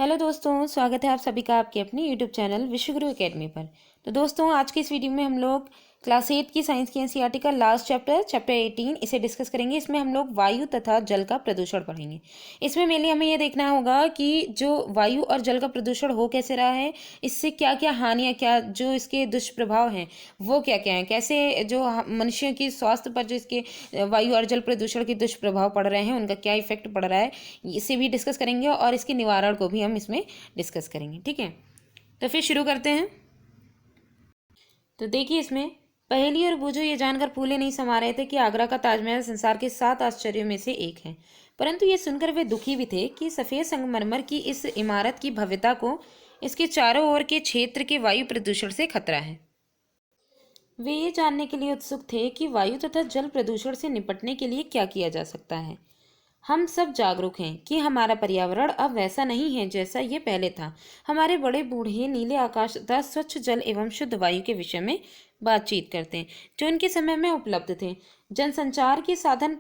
Hello दोस्तों, स्वागत है आप सभी का आपके अपने यूट्यूब चैनल विश्वगुरु एकेडमी पर। तो दोस्तों, आज की इस वीडियो में हम लोग क्लास 8 की साइंस की एनसीईआरटी का लास्ट चैप्टर 18 इसे डिस्कस करेंगे। इसमें हम लोग वायु तथा जल का प्रदूषण पढ़ेंगे। इसमें मेनली हमें ये देखना होगा कि जो वायु और जल का प्रदूषण हो कैसे रहा है, इससे क्या क्या हानियाँ, क्या जो इसके दुष्प्रभाव हैं वो क्या क्या हैं, कैसे जो मनुष्यों की स्वास्थ्य पर जो इसके वायु और जल प्रदूषण के दुष्प्रभाव पड़ रहे हैं उनका क्या इफेक्ट पड़ रहा है, इसे भी डिस्कस करेंगे और इसके निवारण को भी हम इसमें डिस्कस करेंगे। ठीक है, तो फिर शुरू करते हैं। तो देखिए, इसमें पहेली और बूझो ये जानकर फूले नहीं समा रहे थे कि आगरा का ताजमहल संसार के 7 आश्चर्यों में से एक है। परंतु ये सुनकर वे दुखी भी थे कि सफ़ेद संगमरमर की इस इमारत की भव्यता को इसके चारों ओर के क्षेत्र के वायु प्रदूषण से खतरा है। वे ये जानने के लिए उत्सुक थे कि वायु तथा जल प्रदूषण से निपटने के लिए क्या किया जा सकता है। हम सब जागरूक हैं कि हमारा पर्यावरण अब वैसा नहीं है जैसा ये पहले था। हमारे बड़े बूढ़े नीले आकाश तथा स्वच्छ जल एवं शुद्ध वायु के विषय में बातचीत करते हैं जो उनके समय में उपलब्ध थे। जनसंचार के साधन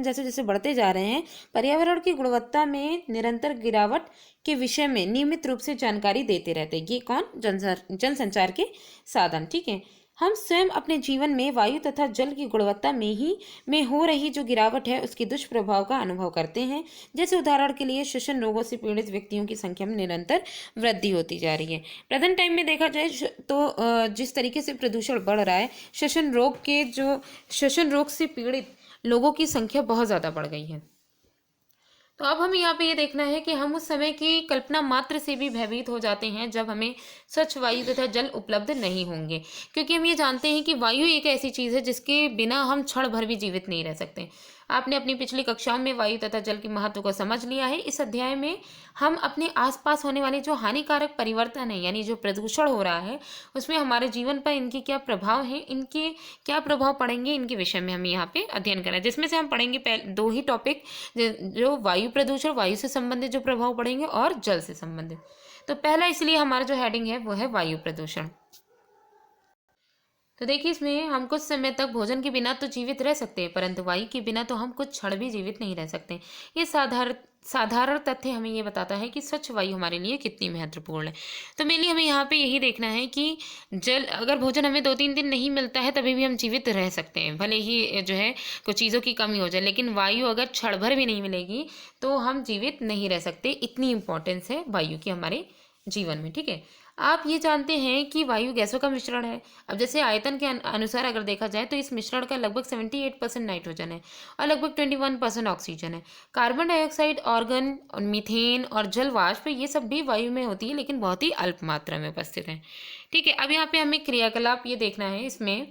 जैसे जैसे बढ़ते जा रहे हैं, पर्यावरण की गुणवत्ता में निरंतर गिरावट के विषय में नियमित रूप से जानकारी देते रहते हैं। ये कौन? जनसंचार के साधन। ठीक है, हम स्वयं अपने जीवन में वायु तथा जल की गुणवत्ता में हो रही जो गिरावट है उसके दुष्प्रभाव का अनुभव करते हैं। जैसे उदाहरण के लिए श्वसन रोगों से पीड़ित व्यक्तियों की संख्या में निरंतर वृद्धि होती जा रही है। प्रेजेंट टाइम में देखा जाए तो जिस तरीके से प्रदूषण बढ़ रहा है, श्वसन रोग से पीड़ित लोगों की संख्या बहुत ज़्यादा बढ़ गई है। तो अब हमें यहाँ पे ये देखना है कि हम उस समय की कल्पना मात्र से भी भयभीत हो जाते हैं जब हमें स्वच्छ वायु तथा जल उपलब्ध नहीं होंगे, क्योंकि हम ये जानते हैं कि वायु एक ऐसी चीज़ है जिसके बिना हम क्षण भर भी जीवित नहीं रह सकते। आपने अपनी पिछली कक्षाओं में वायु तथा जल के महत्व को समझ लिया है। इस अध्याय में हम अपने आसपास होने वाले जो हानिकारक परिवर्तन है, यानी जो प्रदूषण हो रहा है, उसमें हमारे जीवन पर इनके क्या प्रभाव हैं, इनके क्या प्रभाव पड़ेंगे, इनके विषय में हम यहाँ पे अध्ययन करें। जिसमें से हम पढ़ेंगे दो ही टॉपिक, जो वायु प्रदूषण, वायु से संबंधित जो प्रभाव पड़ेंगे, और जल से संबंधित। तो पहला इसलिए हमारा जो हेडिंग है वो है वायु प्रदूषण। तो देखिए, इसमें हम कुछ समय तक भोजन के बिना तो जीवित रह सकते हैं, परंतु वायु के बिना तो हम कुछ क्षण भी जीवित नहीं रह सकते। ये साधारण तथ्य हमें ये बताता है कि स्वच्छ वायु हमारे लिए कितनी महत्वपूर्ण है। तो मेनली हमें यहाँ पे यही देखना है कि अगर भोजन हमें 2-3 दिन नहीं मिलता है तभी भी हम जीवित रह सकते हैं, भले ही जो है कुछ चीज़ों की कमी हो जाए, लेकिन वायु अगर क्षण भर भी नहीं मिलेगी तो हम जीवित नहीं रह सकते। इतनी इंपॉर्टेंस है वायु की हमारे जीवन में। ठीक है, आप ये जानते हैं कि वायु गैसों का मिश्रण है। अब जैसे आयतन के अनुसार अगर देखा जाए तो इस मिश्रण का लगभग 78% नाइट्रोजन है और लगभग 21% ऑक्सीजन है। कार्बन डाइऑक्साइड, ऑर्गन और मीथेन और जल वाष्प ये सब भी वायु में होती है, लेकिन बहुत ही अल्प मात्रा में उपस्थित है। ठीक है, अब यहाँ पे हमें क्रियाकलाप ये देखना है इसमें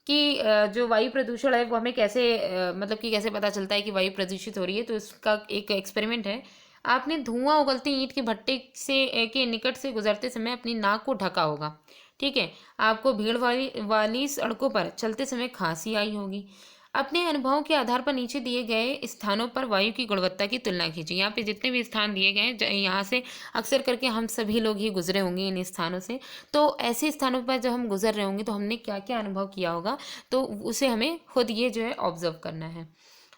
कि जो वायु प्रदूषण है वो हमें कैसे मतलब कि कैसे पता चलता है कि वायु प्रदूषित हो रही है। तो इसका एक एक्सपेरिमेंट है। आपने धुआं उगलती ईंट के भट्टे के निकट से गुजरते समय अपनी नाक को ढका होगा। ठीक है, आपको भीड़ वाली सड़कों पर चलते समय खांसी आई होगी। अपने अनुभवों के आधार पर नीचे दिए गए स्थानों पर वायु की गुणवत्ता की तुलना कीजिए। यहाँ पे जितने भी स्थान दिए गए हैं, यहाँ से अक्सर करके हम सभी लोग ही गुजरे होंगे इन स्थानों से। तो ऐसे स्थानों पर जब हम गुजर रहे होंगे तो हमने क्या क्या अनुभव किया होगा, तो उसे हमें खुद ये जो है ऑब्जर्व करना है।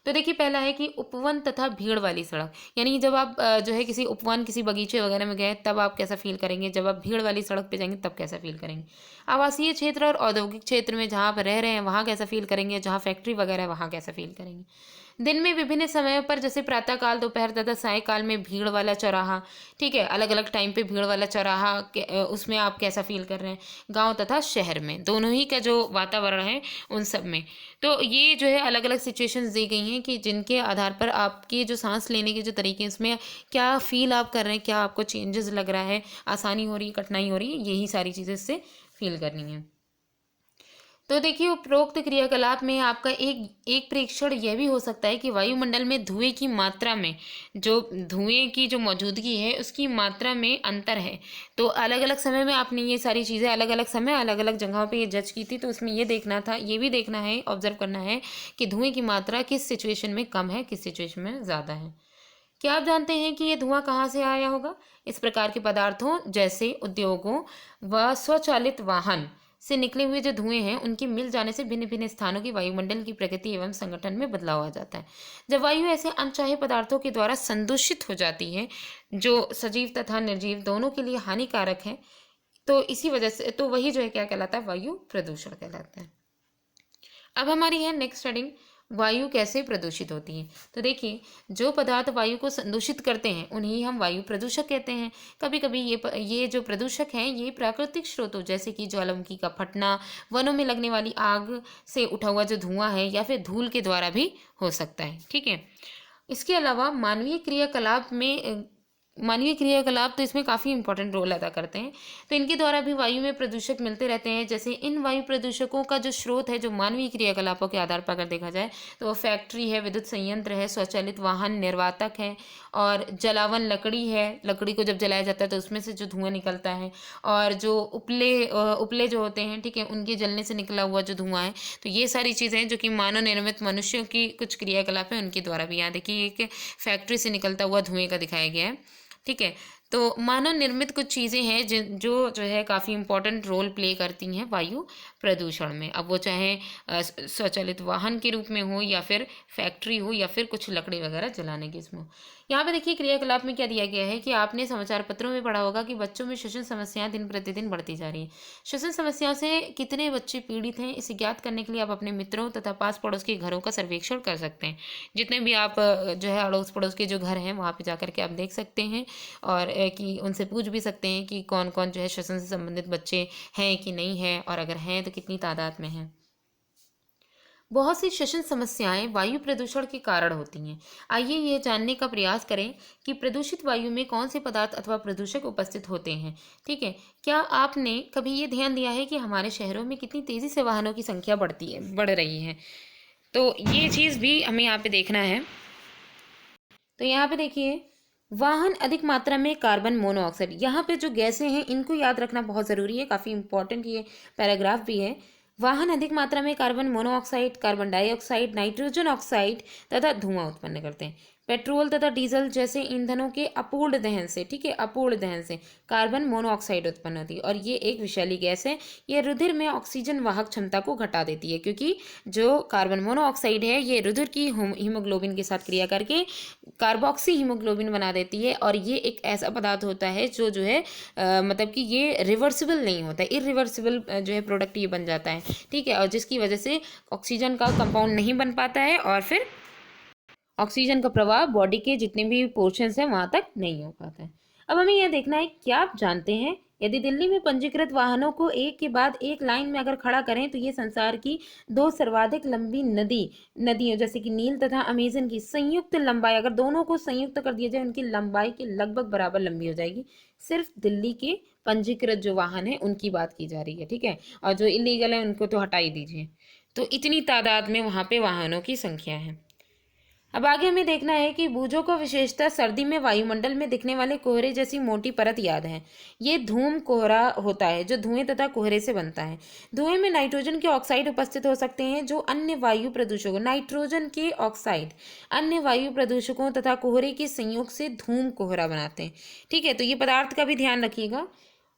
तो देखिए, पहला है कि उपवन तथा भीड़ वाली सड़क, यानी जब आप जो है किसी उपवन, किसी बगीचे वगैरह में गए तब आप कैसा फील करेंगे, जब आप भीड़ वाली सड़क पे जाएंगे तब कैसा फील करेंगे। आवासीय क्षेत्र और औद्योगिक क्षेत्र में जहाँ आप रह रहे हैं वहाँ कैसा फील करेंगे, जहाँ फैक्ट्री वगैरह है वहाँ कैसा फील करेंगे। दिन में विभिन्न समयों पर जैसे प्रातःकाल, दोपहर तथा सायकाल में भीड़ वाला चौराहा। ठीक है, अलग अलग टाइम पे भीड़ वाला चौराहा उसमें आप कैसा फील कर रहे हैं। गांव तथा शहर में दोनों ही का जो वातावरण है उन सब में। तो ये जो है अलग अलग सिचुएशंस दी गई हैं कि जिनके आधार पर आपके जो सांस लेने के जो तरीके हैं उसमें क्या फील आप कर रहे हैं, क्या आपको चेंजेस लग रहा है, आसानी हो रही है, कठिनाई हो रही है, यही सारी चीज़ें इससे फील करनी है। तो देखिए, उपरोक्त क्रियाकलाप में आपका एक प्रेक्षण यह भी हो सकता है कि वायुमंडल में धुएं की मात्रा में, जो धुएं की जो मौजूदगी है उसकी मात्रा में अंतर है। तो अलग अलग समय में आपने ये सारी चीज़ें अलग अलग समय अलग अलग जगहों पे ये जज की थी, तो उसमें ये देखना था, ये भी देखना है, ऑब्जर्व करना है कि धुएं की मात्रा किस सिचुएशन में कम है, किस सिचुएशन में ज़्यादा है। क्या आप जानते हैं कि ये धुआं कहाँ से आया होगा? इस प्रकार के पदार्थों जैसे उद्योगों व स्वचालित वाहन से निकले हुए जो धुएं हैं उनके मिल जाने से भिन्न भिन्न स्थानों की वायुमंडल की प्रकृति एवं संगठन में बदलाव आ जाता है। जब वायु ऐसे अनचाहे पदार्थों के द्वारा संदूषित हो जाती है जो सजीव तथा निर्जीव दोनों के लिए हानिकारक है, तो इसी वजह से तो वही जो है क्या कहलाता है, वायु प्रदूषण कहलाता है। अब हमारी है नेक्स्ट हेडिंग, वायु कैसे प्रदूषित होती है। तो देखिए, जो पदार्थ वायु को संदूषित करते हैं उन्हें हम वायु प्रदूषक कहते हैं। कभी कभी ये जो प्रदूषक हैं ये प्राकृतिक स्रोतों जैसे कि ज्वालामुखी का फटना, वनों में लगने वाली आग से उठा हुआ जो धुआं है, या फिर धूल के द्वारा भी हो सकता है। ठीक है, इसके अलावा मानवीय क्रियाकलाप तो इसमें काफ़ी इंपॉर्टेंट रोल अदा करते हैं। तो इनके द्वारा भी वायु में प्रदूषक मिलते रहते हैं। जैसे इन वायु प्रदूषकों का जो स्रोत है, जो मानवीय क्रियाकलापों के आधार पर अगर देखा जाए तो वो फैक्ट्री है, विद्युत संयंत्र है, स्वचालित वाहन, निर्वातक है, और जलावन लकड़ी है। लकड़ी को जब जलाया जाता है तो उसमें से जो धुआं निकलता है, और जो उपले जो होते हैं, ठीक है, उनके जलने से निकला हुआ जो धुआं है। तो ये सारी चीज़ें हैं जो कि मानव निर्मित मनुष्यों की कुछ क्रियाकलाप है उनके द्वारा भी। यहाँ देखिए एक फैक्ट्री से निकलता हुआ धुएं का दिखाया गया है। ठीक है, तो मानव निर्मित कुछ चीज़ें हैं जो है काफ़ी इंपॉर्टेंट रोल प्ले करती हैं वायु प्रदूषण में। अब वो चाहे स्वचालित वाहन के रूप में हो, या फिर फैक्ट्री हो, या फिर कुछ लकड़ी वगैरह जलाने की इसमें हो। यहाँ पे देखिए क्रियाकलाप में क्या दिया गया है कि आपने समाचार पत्रों में पढ़ा होगा कि बच्चों में श्वसन समस्याएं दिन प्रतिदिन बढ़ती जा रही हैं। श्वसन समस्याओं से कितने बच्चे पीड़ित हैं, इसे ज्ञात करने के लिए आप अपने मित्रों तथा पास पड़ोस के घरों का सर्वेक्षण कर सकते हैं। जितने भी आप जो है अड़ोस पड़ोस के जो घर हैं वहाँ पे जाकर के आप देख सकते हैं, और कि उनसे पूछ भी सकते हैं कि कौन कौन जो है श्वसन से संबंधित बच्चे हैं कि नहीं है, और अगर हैं तो कितनी तादाद में हैं। बहुत सी श्वसन समस्याएं वायु प्रदूषण के कारण होती हैं। आइए ये जानने का प्रयास करें कि प्रदूषित वायु में कौन से पदार्थ अथवा प्रदूषक उपस्थित होते हैं। ठीक है, क्या आपने कभी ये ध्यान दिया है कि हमारे शहरों में कितनी तेज़ी से वाहनों की संख्या बढ़ रही है। तो ये चीज़ भी हमें यहाँ पे देखना है। तो यहाँ पे देखिए, वाहन अधिक मात्रा में कार्बन मोनोऑक्साइड, यहाँ पे जो गैसें हैं इनको याद रखना बहुत ज़रूरी है, काफ़ी इंपॉर्टेंट ये पैराग्राफ भी है। वाहन अधिक मात्रा में carbon monoxide, carbon dioxide, nitrogen oxide तथा धुआं उत्पन्न करते हैं। पेट्रोल तथा डीजल जैसे ईंधनों के अपूर्ण दहन से, ठीक है, अपूर्ण दहन से कार्बन मोनोऑक्साइड उत्पन्न होती है, और ये एक विषैली गैस है। ये रुधिर में ऑक्सीजन वाहक क्षमता को घटा देती है, क्योंकि जो कार्बन मोनोऑक्साइड है ये रुधिर की हीमोग्लोबिन के साथ क्रिया करके कार्बोक्सी हीमोग्लोबिन बना देती है, और ये एक ऐसा पदार्थ होता है जो है मतलब कि ये रिवर्सिबल नहीं होता है, इरिवर्सिबल जो है प्रोडक्ट ये बन जाता है। ठीक है, और जिसकी वजह से ऑक्सीजन का कंपाउंड नहीं बन पाता है, और फिर ऑक्सीजन का प्रवाह बॉडी के जितने भी पोर्शंस हैं वहां तक नहीं हो पाता है। अब हमें यह देखना है, क्या आप जानते हैं यदि दिल्ली में पंजीकृत वाहनों को एक के बाद एक लाइन में अगर खड़ा करें तो ये संसार की दो सर्वाधिक लंबी नदियों जैसे कि नील तथा अमेजन की संयुक्त लंबाई, अगर दोनों को संयुक्त कर दिया जाए, उनकी लंबाई के लगभग बराबर लंबी हो जाएगी। सिर्फ दिल्ली के पंजीकृत जो वाहन है उनकी बात की जा रही है। ठीक है, और जो इलीगल है उनको तो हटा ही दीजिए। तो इतनी तादाद में वहाँ पे वाहनों की संख्या है। अब आगे हमें देखना है कि बूझों को विशेषतः सर्दी में वायुमंडल में दिखने वाले कोहरे जैसी मोटी परत याद है। ये धूम कोहरा होता है जो धुएं तथा कोहरे से बनता है। धुएं में नाइट्रोजन के ऑक्साइड उपस्थित हो सकते हैं जो अन्य वायु प्रदूषकों, नाइट्रोजन के ऑक्साइड अन्य वायु प्रदूषकों तथा कोहरे के संयोग से धूम कोहरा बनाते हैं। ठीक है, तो ये पदार्थ का भी ध्यान रखिएगा।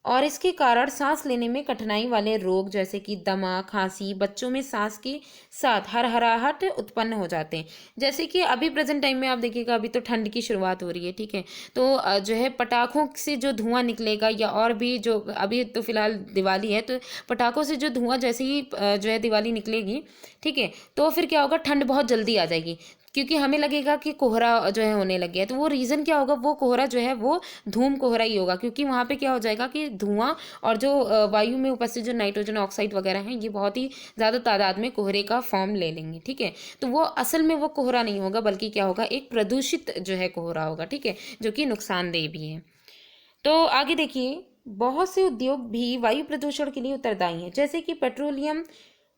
और इसके कारण सांस लेने में कठिनाई वाले रोग जैसे कि दमा, खांसी, बच्चों में सांस के साथ हरहराहट उत्पन्न हो जाते हैं। जैसे कि अभी प्रेजेंट टाइम में आप देखिएगा, अभी तो ठंड की शुरुआत हो रही है। ठीक है, तो जो है पटाखों से जो धुआं निकलेगा, या और भी जो अभी तो फिलहाल दिवाली है, तो पटाखों से जो धुआं जैसे ही जो है दिवाली निकलेगी, ठीक है, तो फिर क्या होगा, ठंड बहुत जल्दी आ जाएगी, क्योंकि हमें लगेगा कि कोहरा जो है होने लग गया है। तो वो रीज़न क्या होगा, वो कोहरा जो है वो धूम कोहरा ही होगा, क्योंकि वहाँ पे क्या हो जाएगा कि धुआं और जो वायु में उपस्थित जो नाइट्रोजन ऑक्साइड वगैरह हैं ये बहुत ही ज़्यादा तादाद में कोहरे का फॉर्म ले लेंगे। ठीक है, तो वो असल में वो कोहरा नहीं होगा, बल्कि क्या होगा, एक प्रदूषित जो है कोहरा होगा। ठीक है, जो कि नुकसानदेह भी है। तो आगे देखिए, बहुत से उद्योग भी वायु प्रदूषण के लिए उत्तरदायी हैं, जैसे कि पेट्रोलियम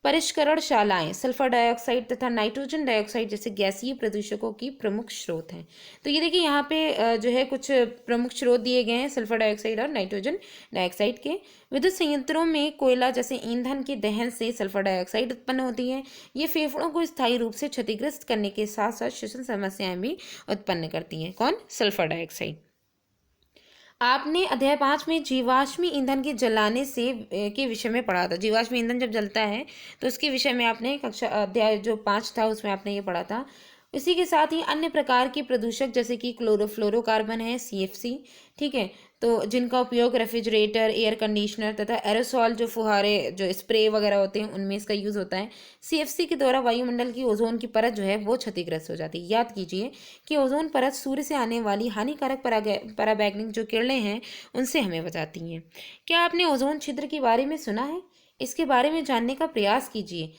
परिष्करणशालाएं सल्फर डाइऑक्साइड तथा नाइट्रोजन डाइऑक्साइड जैसे गैसीय प्रदूषकों की प्रमुख स्रोत हैं। तो ये देखिए, यहाँ पे जो है कुछ प्रमुख स्रोत दिए गए हैं सल्फर डाइऑक्साइड और नाइट्रोजन डाइऑक्साइड के। विद्युत संयंत्रों में कोयला जैसे ईंधन के दहन से सल्फर डाइऑक्साइड उत्पन्न होती है। ये फेफड़ों को स्थायी रूप से क्षतिग्रस्त करने के साथ साथ श्वसन समस्याएं भी उत्पन्न करती हैं। कौन? Sulphur dioxide. आपने अध्याय 5 में जीवाश्मी ईंधन के जलाने से के विषय में पढ़ा था। जीवाश्मी ईंधन जब जलता है तो उसके विषय में आपने कक्षा अध्याय जो 5 था उसमें आपने ये पढ़ा था। इसी के साथ ही अन्य प्रकार के प्रदूषक जैसे कि क्लोरोफ्लोरोकार्बन है, सीएफसी, ठीक है, तो जिनका उपयोग रेफ्रिजरेटर, एयर कंडीशनर तथा एरोसॉल जो फुहारे जो स्प्रे वगैरह होते हैं उनमें इसका यूज़ होता है। सीएफसी के द्वारा वायुमंडल की ओजोन की परत जो है वो क्षतिग्रस्त हो जाती है। याद कीजिए कि ओजोन परत सूर्य से आने वाली हानिकारक पराबैंगनी जो किरणें हैं उनसे हमें बचाती हैं। क्या आपने ओजोन छिद्र के बारे में सुना है? इसके बारे में जानने का प्रयास कीजिए।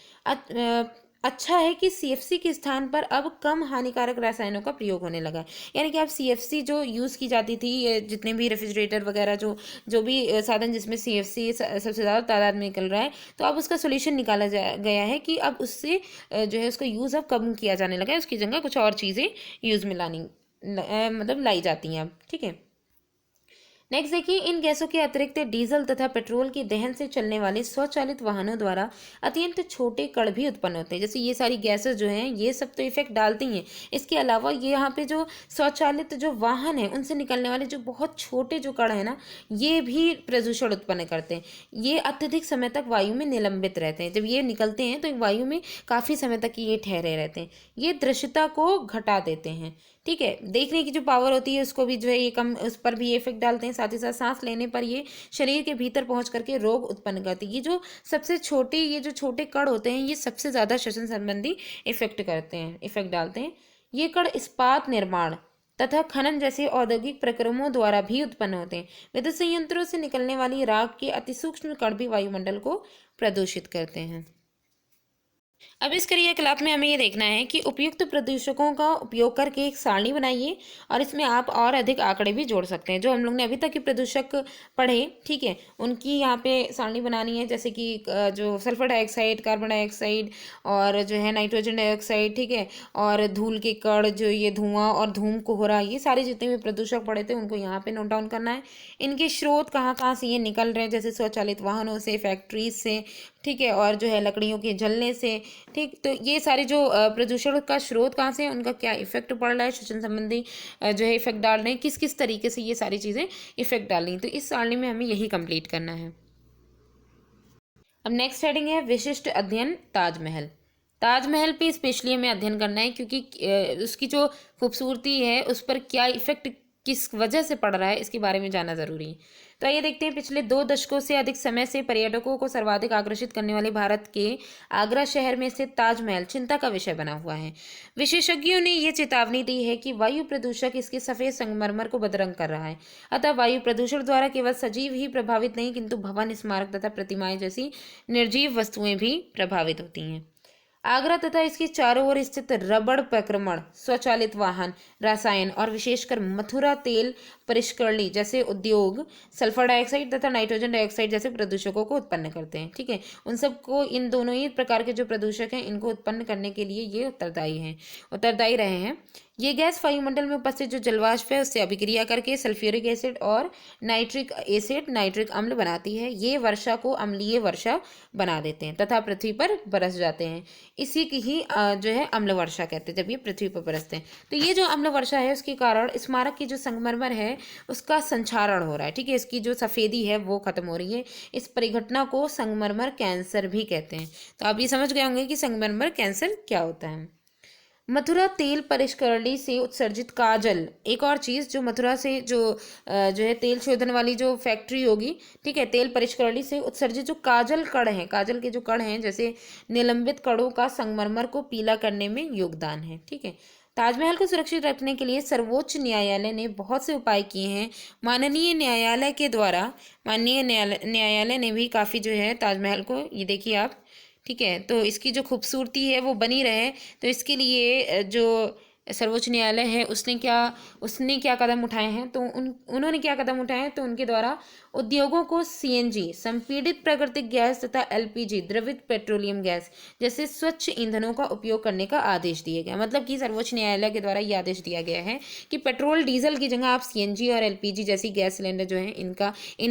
अच्छा है कि सीएफसी के स्थान पर अब कम हानिकारक रसायनों का प्रयोग होने लगा है। यानी कि अब सीएफसी जो यूज़ की जाती थी, ये जितने भी रेफ्रिजरेटर वगैरह जो जो भी साधन जिसमें सीएफसी सबसे ज़्यादा तादाद में निकल रहा है, तो अब उसका सोल्यूशन निकाला गया है कि अब उससे जो है उसका यूज़ अब कम किया जाने लगा है। उसकी जगह कुछ और चीज़ें यूज़ में मतलब लाई जाती हैं अब, ठीक है। नेक्स्ट देखिए, इन गैसों के अतिरिक्त डीजल तथा पेट्रोल के दहन से चलने वाले स्वचालित वाहनों द्वारा अत्यंत छोटे कण भी उत्पन्न होते हैं। जैसे ये सारी गैसेस जो हैं ये सब तो इफेक्ट डालती हैं, इसके अलावा ये यहाँ पे जो स्वचालित जो वाहन है उनसे निकलने वाले जो बहुत छोटे जो कण है ना, ये भी प्रदूषण उत्पन्न करते हैं। ये अत्यधिक समय तक वायु में निलंबित रहते हैं। जब ये निकलते हैं तो वायु में काफ़ी समय तक ये ठहरे रहते हैं। ये दृश्यता को घटा देते हैं, ठीक है। देखने की जो पावर होती है उसको भी जो है ये कम, उस पर भी ये इफेक्ट डालते हैं। साथ ही साथ सांस लेने पर ये शरीर के भीतर पहुंच करके रोग उत्पन्न करती है। ये जो सबसे छोटे ये जो छोटे कण होते हैं ये सबसे ज़्यादा श्वसन संबंधी इफेक्ट डालते हैं। ये कण इस्पात निर्माण तथा खनन जैसे औद्योगिक प्रक्रमों द्वारा भी उत्पन्न होते हैं। विद्युत संयंत्रों से निकलने वाली राख के अतिसूक्ष्म कण भी वायुमंडल को प्रदूषित करते हैं। अब इस क्रियाकलाप में हमें ये देखना है कि उपयुक्त प्रदूषकों का उपयोग करके एक सारणी बनाइए और इसमें आप और अधिक आंकड़े भी जोड़ सकते हैं। जो हम लोग ने अभी तक के प्रदूषक पढ़े, ठीक है, उनकी यहाँ पे सारणी बनानी है। जैसे कि जो सल्फर डाइऑक्साइड, कार्बन डाइऑक्साइड और जो है नाइट्रोजन डाइऑक्साइड, ठीक है, और धूल के कण, जो ये धुआं और धूम कोहरा, ये सारे जितने भी प्रदूषक पड़े थे उनको यहाँ पे नोट डाउन करना है। इनके स्रोत कहाँ कहाँ से ये निकल रहे हैं, जैसे स्वचालित वाहनों से, फैक्ट्रीज से, ठीक है, और जो है लकड़ियों के जलने से, ठीक। तो ये सारे जो प्रदूषण का स्रोत कहाँ से है, उनका क्या इफेक्ट पड़ रहा है, श्वसन संबंधी जो है इफेक्ट डाल रहे हैं, किस किस तरीके से ये सारी चीज़ें इफेक्ट डाल रही हैं। तो इस सारणी में हमें यही कंप्लीट करना है। अब नेक्स्ट हेडिंग है विशिष्ट अध्ययन ताजमहल। ताजमहल पे स्पेशली हमें अध्ययन करना है क्योंकि उसकी जो खूबसूरती है उस पर क्या इफेक्ट किस वजह से पड़ रहा है इसके बारे में जानना जरूरी है। तो आइए देखते हैं, पिछले 2 दशकों से अधिक समय से पर्यटकों को सर्वाधिक आकर्षित करने वाले भारत के आगरा शहर में स्थित ताजमहल चिंता का विषय बना हुआ है। विशेषज्ञों ने यह चेतावनी दी है कि वायु प्रदूषक इसके सफेद संगमरमर को बदरंग कर रहा है। अतः वायु प्रदूषण द्वारा केवल सजीव ही प्रभावित नहीं किंतु भवन, स्मारक तथा प्रतिमाएं जैसी निर्जीव वस्तुएं भी प्रभावित होती हैं। आगरा तथा इसके चारों ओर स्थित रबड़ प्रक्रमण, स्वचालित वाहन, रसायन और विशेषकर मथुरा तेल परिष्करणी जैसे उद्योग सल्फर डाइऑक्साइड तथा नाइट्रोजन डाइऑक्साइड जैसे प्रदूषकों को उत्पन्न करते हैं, ठीक है। उन सबको, इन दोनों ही प्रकार के जो प्रदूषक हैं इनको उत्पन्न करने के लिए ये उत्तरदायी रहे हैं। ये गैस वायुमंडल में उपस्थित जो जलवाष्प है उससे अभिक्रिया करके सल्फ्यूरिक एसिड और नाइट्रिक एसिड, नाइट्रिक अम्ल बनाती है। ये वर्षा को अम्लीय वर्षा बना देते हैं तथा पृथ्वी पर बरस जाते हैं। इसी की ही जो है अम्ल वर्षा कहते हैं जब ये पृथ्वी पर बरसते हैं। तो ये जो अम्ल वर्षा है उसके कारण स्मारक की जो संगमरमर है उसका संक्षारण हो रहा है, ठीक है, इसकी जो सफ़ेदी है वो खत्म हो रही है। इस परिघटना को संगमरमर कैंसर भी कहते हैं। तो आप ये समझ गए होंगे कि संगमरमर कैंसर क्या होता है। मथुरा तेल परिष्करणी से उत्सर्जित काजल, एक और चीज़ जो मथुरा से जो है तेल शोधन वाली जो फैक्ट्री होगी, ठीक है, तेल परिष्करणी से उत्सर्जित जो काजल कण हैं, काजल के जो कण हैं जैसे निलंबित कणों का संगमरमर को पीला करने में योगदान है, ठीक है। ताजमहल को सुरक्षित रखने के लिए सर्वोच्च न्यायालय ने बहुत से उपाय किए हैं। माननीय न्यायालय ने भी काफ़ी जो है ताजमहल को, ये देखिए आप, ठीक है, तो इसकी जो खूबसूरती है वो बनी रहे, तो इसके लिए जो सर्वोच्च न्यायालय है उसने क्या कदम उठाए हैं, तो उन्होंने क्या कदम उठाए हैं, तो उनके द्वारा उद्योगों को सीएनजी, संपीड़ित प्राकृतिक गैस तथा एलपीजी, द्रवित पेट्रोलियम गैस जैसे स्वच्छ ईंधनों का उपयोग करने का आदेश दिया गया। मतलब कि सर्वोच्च न्यायालय के द्वारा ये आदेश दिया गया है कि पेट्रोल डीजल की जगह आप सीएनजी और एलपीजी जैसी गैस सिलेंडर जो है इन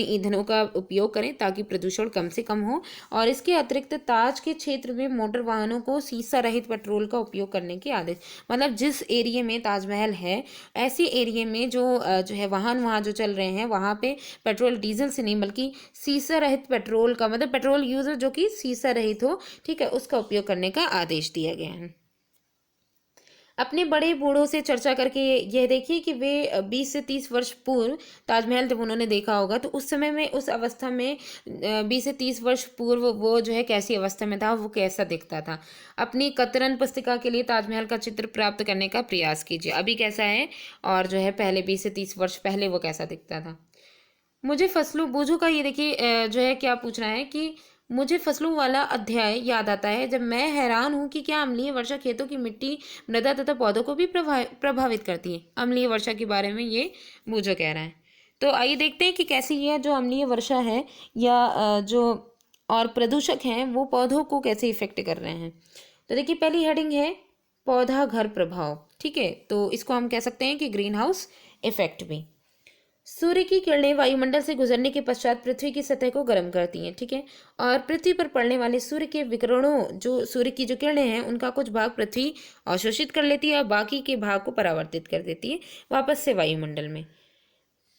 ईंधनों का उपयोग करें ताकि प्रदूषण कम से कम हो। और इसके अतिरिक्त ताज के क्षेत्र में मोटर वाहनों को सीसा रहित पेट्रोल का उपयोग करने के आदेश, मतलब जिस एरिया में ताजमहल है, ऐसे एरिया में जो है वाहन वहाँ जो चल रहे हैं वहाँ पे पेट्रोल डीजल से नहीं बल्कि सीसा रहित पेट्रोल का, मतलब पेट्रोल यूज हो जो कि सीसा रहित हो, ठीक है, उसका उपयोग करने का आदेश दिया गया है। अपने बड़े बूढ़ों से चर्चा करके यह देखिए कि वे 20 से 30 वर्ष पूर्व ताजमहल जब उन्होंने देखा होगा तो उस समय में, उस अवस्था में 20 से 30 वर्ष पूर्व वो जो है कैसी अवस्था में था, वो कैसा दिखता था। अपनी कतरन पुस्तिका के लिए ताजमहल का चित्र प्राप्त करने का प्रयास कीजिए, अभी कैसा है और जो है पहले 20 से 30 वर्ष पहले वो कैसा दिखता था। मुझे फसलों बोझों का ये देखिए जो है क्या पूछ रहा है कि मुझे फसलों वाला अध्याय याद आता है जब मैं हैरान हूँ कि क्या अम्लीय वर्षा खेतों की मिट्टी, मृदा तथा पौधों को भी प्रभावित करती है। अम्लीय वर्षा के बारे में ये बोझो कह रहा है। तो आइए देखते हैं कि कैसी यह जो अम्लीय वर्षा है या जो और प्रदूषक हैं वो पौधों को कैसे इफेक्ट कर रहे हैं। तो देखिए पहली हेडिंग है पौधा घर प्रभाव, ठीक है, तो इसको हम कह सकते हैं कि ग्रीन हाउस इफेक्ट भी। सूर्य की किरणें वायुमंडल से गुजरने के पश्चात पृथ्वी की सतह को गर्म करती हैं, ठीक है, और पृथ्वी पर पड़ने वाले सूर्य के विकिरणों, जो सूर्य की जो किरणें हैं उनका कुछ भाग पृथ्वी अवशोषित कर लेती है और बाकी के भाग को परावर्तित कर देती है वापस से वायुमंडल में।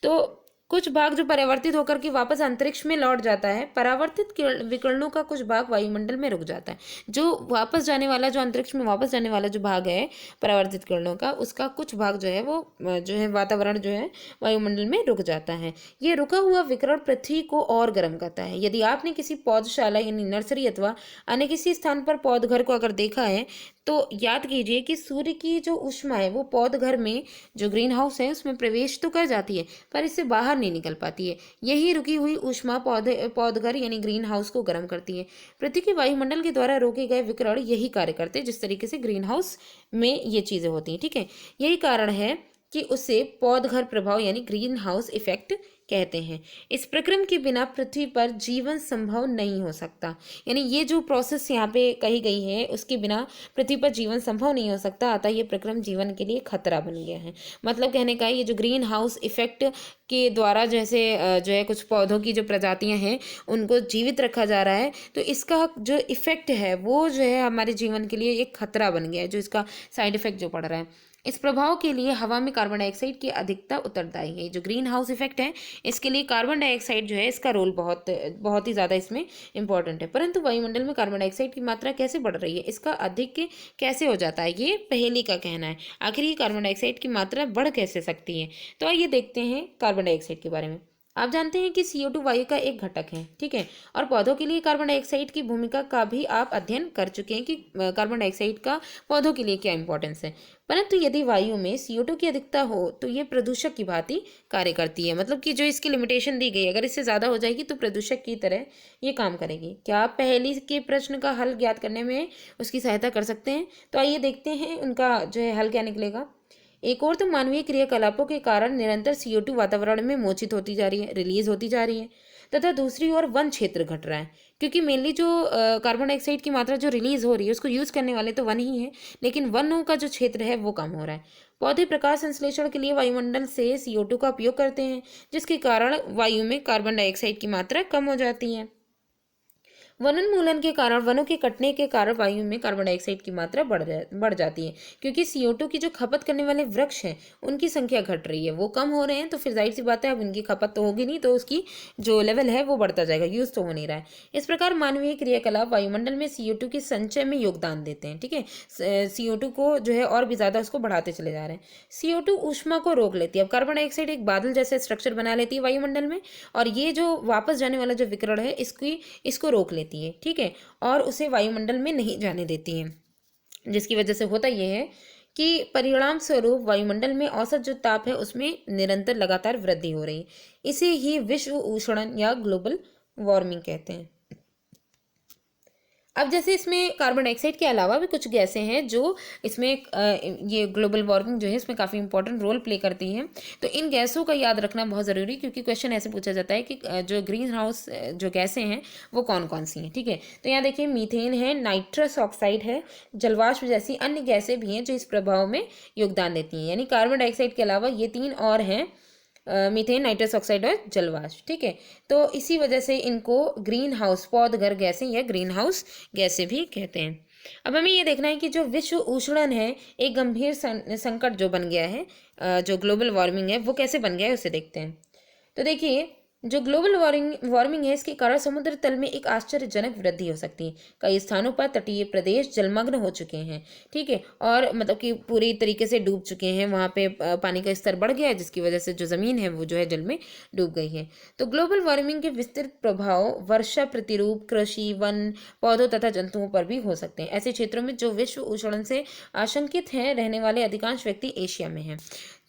तो कुछ भाग जो परावर्तित होकर के वापस अंतरिक्ष में लौट जाता है, परावर्तित विकिरणों का कुछ भाग वायुमंडल में रुक जाता है। जो वापस जाने वाला, जो अंतरिक्ष में वापस जाने वाला जो भाग है परावर्तित किरणों का, उसका कुछ भाग जो है वो जो है वातावरण जो है वायुमंडल में रुक जाता है। ये रुका हुआ विकिरण पृथ्वी को और गर्म करता है। यदि आपने किसी पौधशाला यानी नर्सरी अथवा अन्य किसी स्थान पर पौधघर को अगर देखा है तो याद कीजिए कि सूर्य की जो ऊष्मा है वो पौधघर में, जो ग्रीन हाउस है उसमें प्रवेश तो कर जाती है पर इससे बाहर नहीं निकल पाती है। यही रुकी हुई ऊष्मा पौधघर यानी ग्रीन हाउस को गर्म करती है। पृथ्वी के वायुमंडल के द्वारा रोके गए विकिरण यही कार्य करते हैं जिस तरीके से ग्रीन हाउस में ये चीजें होती हैं, ठीक है। यही कारण है कि उसे पौधघर प्रभाव यानी ग्रीन हाउस इफेक्ट कहते हैं। इस प्रक्रम के बिना पृथ्वी पर जीवन संभव नहीं हो सकता, यानी ये जो प्रोसेस यहाँ पे कही गई है उसके बिना पृथ्वी पर जीवन संभव नहीं हो सकता, अतः ये प्रक्रम जीवन के लिए खतरा बन गया है। मतलब कहने का ये जो ग्रीन हाउस इफेक्ट के द्वारा जैसे जो है कुछ पौधों की जो प्रजातियां हैं उनको जीवित रखा जा रहा है, तो इसका जो इफेक्ट है वो जो है हमारे जीवन के लिए एक खतरा बन गया है, जो इसका साइड इफेक्ट जो पड़ रहा है। इस प्रभाव के लिए हवा में कार्बन डाइऑक्साइड की अधिकता उत्तरदायी है। जो ग्रीन हाउस इफेक्ट है इसके लिए कार्बन डाइऑक्साइड जो है इसका रोल बहुत बहुत ही ज़्यादा इसमें इंपॉर्टेंट है। परंतु वायुमंडल में कार्बन डाइऑक्साइड की मात्रा कैसे बढ़ रही है, इसका अधिक कैसे हो जाता है, ये पहेली का कहना है। आखिर ये कार्बन डाइऑक्साइड की मात्रा बढ़ कैसे सकती है, तो आइए देखते हैं कार्बन डाइऑक्साइड के बारे में। आप जानते हैं कि CO2 वायु का एक घटक है, ठीक है, और पौधों के लिए कार्बन डाइऑक्साइड की भूमिका का भी आप अध्ययन कर चुके हैं कि कार्बन डाइऑक्साइड का पौधों के लिए क्या इंपॉर्टेंस है। परंतु यदि वायु में CO2 की अधिकता हो तो ये प्रदूषक की भांति कार्य करती है, मतलब कि जो इसकी लिमिटेशन दी गई अगर इससे ज़्यादा हो जाएगी तो प्रदूषक की तरह ये काम करेगी। क्या आप पहेली के प्रश्न का हल ज्ञात करने में उसकी सहायता कर सकते हैं, तो आइए देखते हैं उनका जो है हल क्या निकलेगा। एक और तो मानवीय क्रियाकलापों के कारण निरंतर CO2 वातावरण में मोचित होती जा रही है, रिलीज होती जा रही है, तथा दूसरी ओर वन क्षेत्र घट रहा है, क्योंकि मेनली जो कार्बन डाइऑक्साइड की मात्रा जो रिलीज हो रही है उसको यूज करने वाले तो वन ही है, लेकिन वनों का जो क्षेत्र है वो कम हो रहा है। पौधे प्रकाश संश्लेषण के लिए वायुमंडल से CO2 का उपयोग करते हैं, जिसके कारण वायु में कार्बन डाइऑक्साइड की मात्रा कम हो जाती है। वनोन्मूलन के कारण, वनों के कटने के कारण वायु में कार्बन डाइऑक्साइड की मात्रा बढ़ जाती है, क्योंकि CO2 की जो खपत करने वाले वृक्ष हैं उनकी संख्या घट रही है, वो कम हो रहे हैं, तो फिर जाहिर सी बात है अब इनकी खपत तो होगी नहीं, तो उसकी जो लेवल है वो बढ़ता जाएगा, यूज तो हो नहीं रहा है। इस प्रकार मानवीय क्रियाकलाप वायुमंडल में CO2 के संचय में योगदान देते हैं, ठीक है। CO2 को जो है और भी ज्यादा उसको बढ़ाते चले जा रहे हैं। CO2 ऊष्मा को रोक लेती है। अब कार्बन डाइऑक्साइड एक बादल जैसे स्ट्रक्चर बना लेती है वायुमंडल में, और ये जो वापस जाने वाला जो विकिरण है इसको रोक लेती है, ठीक है, और उसे वायुमंडल में नहीं जाने देती है, जिसकी वजह से होता यह है कि परिणाम स्वरूप वायुमंडल में औसत जो ताप है उसमें निरंतर लगातार वृद्धि हो रही है। इसे ही विश्व उष्णन या ग्लोबल वार्मिंग कहते हैं। अब जैसे इसमें कार्बन डाइऑक्साइड के अलावा भी कुछ गैसें हैं जो इसमें ये ग्लोबल वार्मिंग जो है इसमें काफ़ी इंपॉर्टेंट रोल प्ले करती हैं, तो इन गैसों का याद रखना बहुत ज़रूरी, क्योंकि क्वेश्चन ऐसे पूछा जाता है कि जो ग्रीन हाउस जो गैसें हैं वो कौन कौन सी हैं, ठीक है। तो यहाँ देखिए मीथेन है, नाइट्रस ऑक्साइड है, जलवाष्प जैसी अन्य गैसें भी हैं जो इस प्रभाव में योगदान देती हैं। यानी कार्बन डाइऑक्साइड के अलावा ये तीन और हैं, मीथेन, नाइट्रस ऑक्साइड और जलवाष्प, ठीक है। तो इसी वजह से इनको ग्रीन हाउस पौधघर गैसें या ग्रीन हाउस गैसें भी कहते हैं। अब हमें ये देखना है कि जो विश्व उष्णन है एक गंभीर संकट जो बन गया है, जो ग्लोबल वार्मिंग है वो कैसे बन गया है उसे देखते हैं। तो देखिए, जो ग्लोबल वार्मिंग वार्मिंग है इसके कारण समुद्र तल में एक आश्चर्यजनक वृद्धि हो सकती है। कई स्थानों पर तटीय प्रदेश जलमग्न हो चुके हैं, ठीक है, और मतलब कि पूरी तरीके से डूब चुके हैं। वहाँ पे पानी का स्तर बढ़ गया है, जिसकी वजह से जो ज़मीन है वो जो है जल में डूब गई है। तो ग्लोबल वार्मिंग के विस्तृत प्रभाव वर्षा प्रतिरूप, कृषि, वन, पौधों तथा जंतुओं पर भी हो सकते हैं। ऐसे क्षेत्रों में जो विश्व उष्णन से आशंकित हैं, रहने वाले अधिकांश व्यक्ति एशिया में हैं।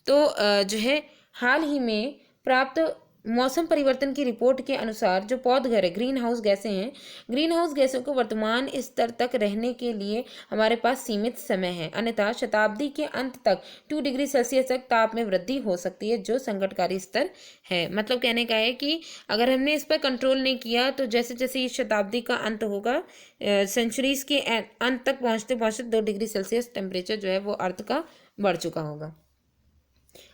तो जो है हाल ही में प्राप्त मौसम परिवर्तन की रिपोर्ट के अनुसार जो पौधघर है, ग्रीन हाउस गैसें हैं, ग्रीन हाउस गैसों को वर्तमान स्तर तक रहने के लिए हमारे पास सीमित समय है, अन्यथा शताब्दी के अंत तक 2 डिग्री सेल्सियस तक ताप में वृद्धि हो सकती है, जो संकटकारी स्तर है। मतलब कहने का है कि अगर हमने इस पर कंट्रोल नहीं किया तो जैसे जैसे इस शताब्दी का अंत होगा, सेंचुरीज के अंत तक पहुंचते पहुंचते 2 डिग्री सेल्सियस टेम्परेचर जो है वो अर्थ का बढ़ चुका होगा।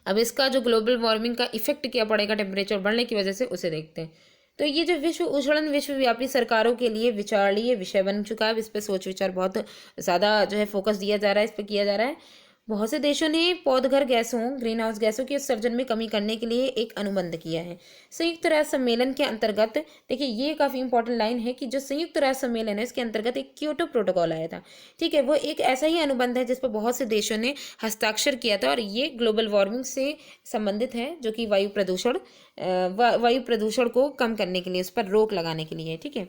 अब इसका जो ग्लोबल वार्मिंग का इफेक्ट क्या पड़ेगा टेम्परेचर बढ़ने की वजह से, उसे देखते हैं। तो ये जो विश्व उष्णन विश्वव्यापी सरकारों के लिए विचारणीय विषय बन चुका है। इस पर सोच विचार बहुत ज़्यादा जो है फोकस दिया जा रहा है, इस पर किया जा रहा है। बहुत से देशों ने पौधघर गैसों, ग्रीन हाउस गैसों के उत्सर्जन में कमी करने के लिए एक अनुबंध किया है। संयुक्त राष्ट्र सम्मेलन के अंतर्गत, देखिए ये काफ़ी इंपॉर्टेंट लाइन है कि जो संयुक्त राष्ट्र सम्मेलन है इसके अंतर्गत एक क्योटो प्रोटोकॉल आया था, ठीक है। वो एक ऐसा ही अनुबंध है जिस पर बहुत से देशों ने हस्ताक्षर किया था, और ये ग्लोबल वार्मिंग से संबंधित है, जो कि वायु प्रदूषण को कम करने के लिए, उस पर रोक लगाने के लिए है, ठीक है।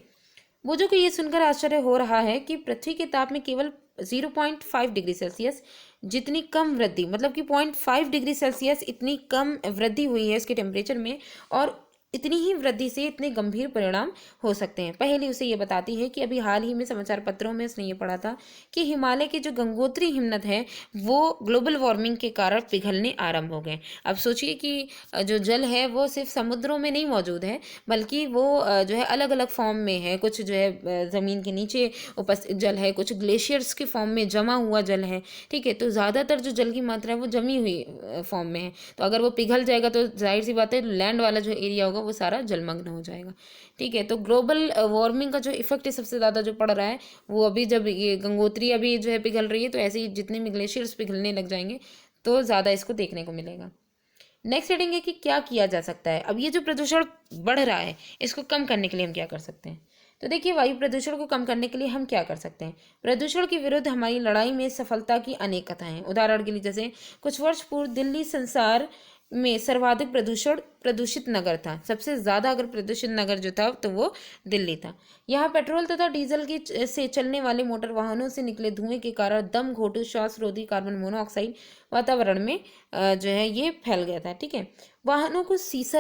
बुजुर्ग को ये सुनकर आश्चर्य हो रहा है कि पृथ्वी के ताप में केवल 0.5 डिग्री सेल्सियस जितनी कम वृद्धि, मतलब कि 0.5 डिग्री सेल्सियस इतनी कम वृद्धि हुई है इसके टेम्परेचर में, और इतनी ही वृद्धि से इतने गंभीर परिणाम हो सकते हैं। पहले उसे ये बताती है कि अभी हाल ही में समाचार पत्रों में उसने ये पढ़ा था कि हिमालय के जो गंगोत्री हिमनद है वो ग्लोबल वार्मिंग के कारण पिघलने आरंभ हो गए। अब सोचिए कि जो जल है वो सिर्फ समुद्रों में नहीं मौजूद है, बल्कि वो जो है अलग अलग फॉर्म में है। कुछ जो है ज़मीन के नीचे उपस्थित जल है, कुछ ग्लेशियर्स के फॉर्म में जमा हुआ जल है, ठीक है। तो ज़्यादातर जो जल की मात्रा है वो जमी हुई फॉर्म में है। तो अगर वो पिघल जाएगा तो जाहिर सी बात है लैंड वाला जो एरिया होगा वो सारा जलमग्न हो जाएगा, ठीक है। तो ग्लोबल वार्मिंग का जो इफेक्ट है सबसे ज़्यादा जो पड़ रहा है वो अभी, जब ये गंगोत्री अभी जो है पिघल रही है, तो ऐसे ही जितने भी ग्लेशियर्स पिघलने लग जाएंगे तो ज़्यादा इसको देखने को मिलेगा। नेक्स्ट हेडिंग है कि क्या किया जा सकता है। अब ये जो प्रदूषण बढ़ रहा है इसको कम करने के लिए हम क्या कर सकते हैं। तो देखिए, वायु प्रदूषण को कम करने के लिए हम क्या कर सकते हैं। प्रदूषण के विरुद्ध हमारी लड़ाई में सफलता की अनेक कथाएं हैं। उदाहरण के लिए जैसे कुछ वर्ष पूर्व दिल्ली संसार में सर्वाधिक प्रदूषित नगर था। सबसे ज़्यादा अगर प्रदूषित नगर जो था तो वो दिल्ली था। यहाँ पेट्रोल तथा डीजल से चलने वाले मोटर वाहनों से निकले धुएं के कारण दम घोटू, श्वास रोधी कार्बन मोनोऑक्साइड वातावरण में जो है ये फैल गया था, ठीक है। वाहनों को सीसा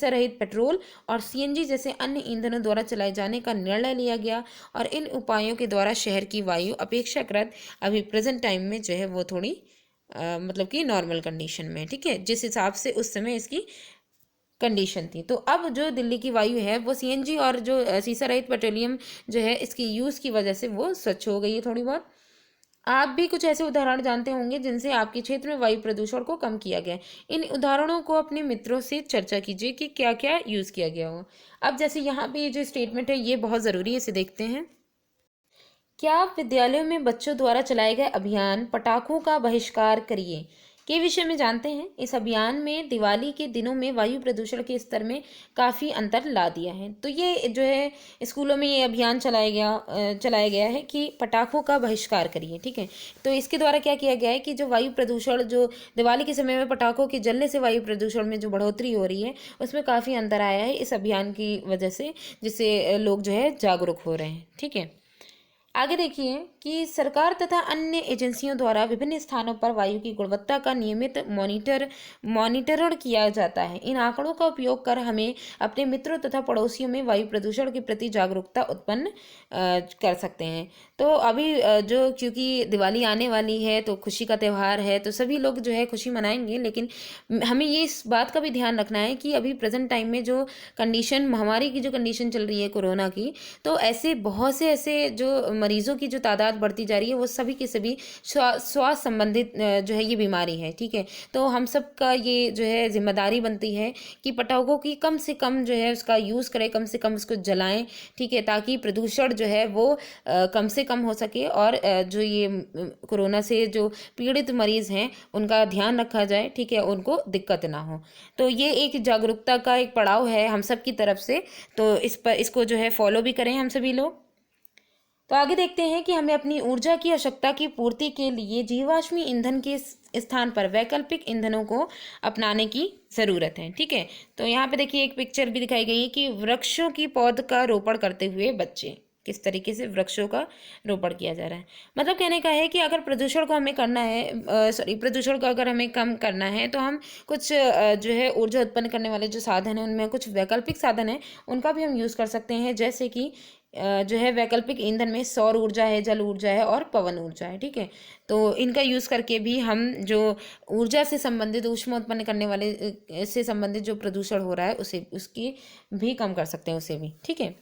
रहित पेट्रोल और सीएनजी जैसे अन्य ईंधनों द्वारा चलाए जाने का निर्णय लिया गया, और इन उपायों के द्वारा शहर की वायु अपेक्षाकृत अभी प्रेजेंट टाइम में जो है वो थोड़ी मतलब कि नॉर्मल कंडीशन में, ठीक है, जिस हिसाब से उस समय इसकी कंडीशन थी। तो अब जो दिल्ली की वायु है वो सीएनजी और जो सीसा रहित पेट्रोलियम जो है इसकी यूज़ की वजह से वो स्वच्छ हो गई है थोड़ी बहुत। आप भी कुछ ऐसे उदाहरण जानते होंगे जिनसे आपके क्षेत्र में वायु प्रदूषण को कम किया गया है। इन उदाहरणों को अपने मित्रों से चर्चा कीजिए कि क्या क्या यूज़ किया गया हो। अब जैसे यहाँ पे ये जो स्टेटमेंट है ये बहुत ज़रूरी है, इसे देखते हैं। क्या आप विद्यालयों में बच्चों द्वारा चलाए गए अभियान पटाखों का बहिष्कार करिए के विषय में जानते हैं। इस अभियान में दिवाली के दिनों में वायु प्रदूषण के स्तर में काफ़ी अंतर ला दिया है। तो ये जो है स्कूलों में ये अभियान चलाया गया है कि पटाखों का बहिष्कार करिए, ठीक है। तो इसके द्वारा क्या किया गया है कि जो वायु प्रदूषण, जो दिवाली के समय में पटाखों के जलने से वायु प्रदूषण में जो बढ़ोतरी हो रही है उसमें काफ़ी अंतर आया है इस अभियान की वजह से, जिससे लोग जो है जागरूक हो रहे हैं, ठीक है। आगे देखिए कि सरकार तथा अन्य एजेंसियों द्वारा विभिन्न स्थानों पर वायु की गुणवत्ता का नियमित मॉनिटरण किया जाता है। इन आंकड़ों का उपयोग कर हमें अपने मित्रों तथा पड़ोसियों में वायु प्रदूषण के प्रति जागरूकता उत्पन्न कर सकते हैं। तो अभी जो क्योंकि दिवाली आने वाली है तो खुशी का त्यौहार है, तो सभी लोग जो है खुशी मनाएंगे, लेकिन हमें ये इस बात का भी ध्यान रखना है कि अभी प्रेजेंट टाइम में जो कंडीशन, महामारी की जो कंडीशन चल रही है कोरोना की, तो ऐसे बहुत से ऐसे जो मरीजों की जो तादाद बढ़ती जा रही है वो सभी के सभी स्वास्थ्य संबंधित जो है ये बीमारी है। ठीक है, तो हम सब का ये जो है जिम्मेदारी बनती है कि पटाखों की कम से कम जो है उसका यूज़ करें, कम से कम उसको जलाएं। ठीक है, ताकि प्रदूषण जो है वो कम से कम हो सके और जो ये कोरोना से जो पीड़ित मरीज हैं उनका ध्यान रखा जाए। ठीक है, उनको दिक्कत ना हो। तो ये एक जागरूकता का एक पड़ाव है हम सब की तरफ से, तो इस पर इसको जो है फॉलो भी करें हम सभी लोग। तो आगे देखते हैं कि हमें अपनी ऊर्जा की आवश्यकता की पूर्ति के लिए जीवाश्मी ईंधन के स्थान पर वैकल्पिक ईंधनों को अपनाने की ज़रूरत है। ठीक है, तो यहाँ पे देखिए एक पिक्चर भी दिखाई गई है कि वृक्षों की पौध का रोपण करते हुए बच्चे, किस तरीके से वृक्षों का रोपण किया जा रहा है। मतलब कहने का है कि अगर प्रदूषण को हमें करना है, प्रदूषण को अगर हमें कम करना है तो हम कुछ जो है ऊर्जा उत्पन्न करने वाले जो साधन हैं उनमें कुछ वैकल्पिक साधन हैं उनका भी हम यूज़ कर सकते हैं। जैसे कि जो है वैकल्पिक ईंधन में सौर ऊर्जा है, जल ऊर्जा है और पवन ऊर्जा है। ठीक है, तो इनका यूज़ करके भी हम जो ऊर्जा से संबंधित, ऊष्मा उत्पन्न करने वाले से संबंधित जो प्रदूषण हो रहा है उसे उसकी भी कम कर सकते हैं, उसे भी। ठीक है,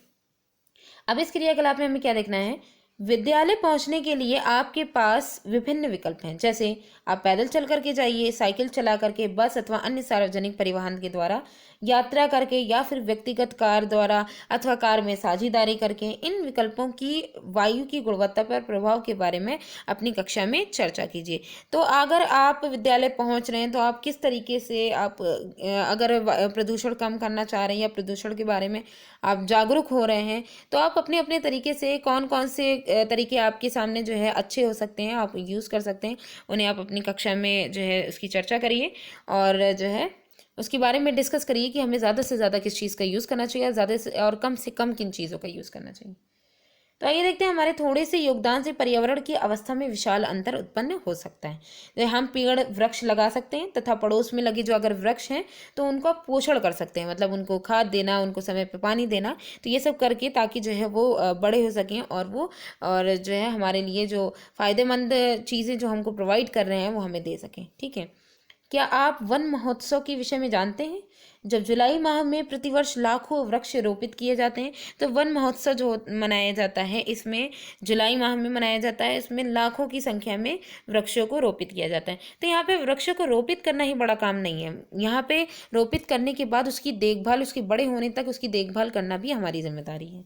अब इस क्रियाकलाप में हमें क्या देखना है। विद्यालय पहुंचने के लिए आपके पास विभिन्न विकल्प हैं, जैसे आप पैदल चल करके जाइए, साइकिल चला करके, बस अथवा अन्य सार्वजनिक परिवहन के द्वारा यात्रा करके, या फिर व्यक्तिगत कार द्वारा अथवा कार में साझेदारी करके। इन विकल्पों की वायु की गुणवत्ता पर प्रभाव के बारे में अपनी कक्षा में चर्चा कीजिए। तो अगर आप विद्यालय पहुंच रहे हैं तो आप किस तरीके से आप अगर प्रदूषण कम करना चाह रहे हैं या प्रदूषण के बारे में आप जागरूक हो रहे हैं तो आप अपने अपने तरीके से कौन कौन से तरीके आपके सामने जो है अच्छे हो सकते हैं, आप यूज़ कर सकते हैं, उन्हें आप अपनी कक्षा में जो है उसकी चर्चा करिए और जो है उसके बारे में डिस्कस करिए कि हमें ज़्यादा से ज़्यादा किस चीज़ का यूज़ करना चाहिए, ज़्यादा से कम किन चीज़ों का यूज़ करना चाहिए। तो आइए देखते हैं हमारे थोड़े से योगदान से पर्यावरण की अवस्था में विशाल अंतर उत्पन्न हो सकता है। जैसे हम पेड़ वृक्ष लगा सकते हैं तथा पड़ोस में लगे जो अगर वृक्ष हैं तो उनका पोषण कर सकते हैं, मतलब उनको खाद देना, उनको समय पे पानी देना, तो ये सब करके ताकि जो है वो बड़े हो सकें और जो है हमारे लिए जो फ़ायदेमंद चीज़ें जो हमको प्रोवाइड कर रहे हैं वो हमें दे सकें। ठीक है, क्या आप वन महोत्सव के विषय में जानते हैं? जब जुलाई माह में प्रतिवर्ष लाखों वृक्ष रोपित किए जाते हैं, तो वन महोत्सव जो मनाया जाता है इसमें जुलाई माह में मनाया जाता है, इसमें लाखों की संख्या में वृक्षों को रोपित किया जाता है। तो यहाँ पे वृक्षों को रोपित करना ही बड़ा काम नहीं है, यहाँ पे रोपित करने के बाद उसकी देखभाल, उसके बड़े होने तक उसकी देखभाल करना भी हमारी जिम्मेदारी है।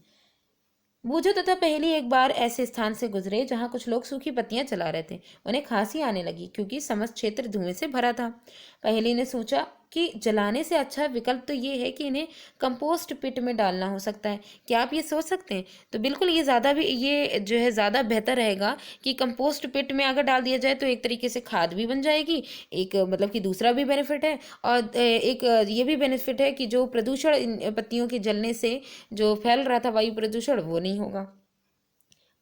बूझो तथा पहेली एक बार ऐसे स्थान से गुजरे जहां कुछ लोग सूखी पत्तियां चला रहे थे। उन्हें खांसी आने लगी क्योंकि समस्त क्षेत्र धुएं से भरा था। पहेली ने सोचा कि जलाने से अच्छा विकल्प तो ये है कि इन्हें कंपोस्ट पिट में डालना हो सकता है। क्या आप ये सोच सकते हैं? तो बिल्कुल ये जो है ज़्यादा बेहतर रहेगा कि कंपोस्ट पिट में अगर डाल दिया जाए तो एक तरीके से खाद भी बन जाएगी, एक मतलब कि दूसरा भी बेनिफिट है, और एक ये भी बेनिफिट है कि जो प्रदूषण इन पत्तियों के जलने से जो फैल रहा था वायु प्रदूषण वो नहीं होगा।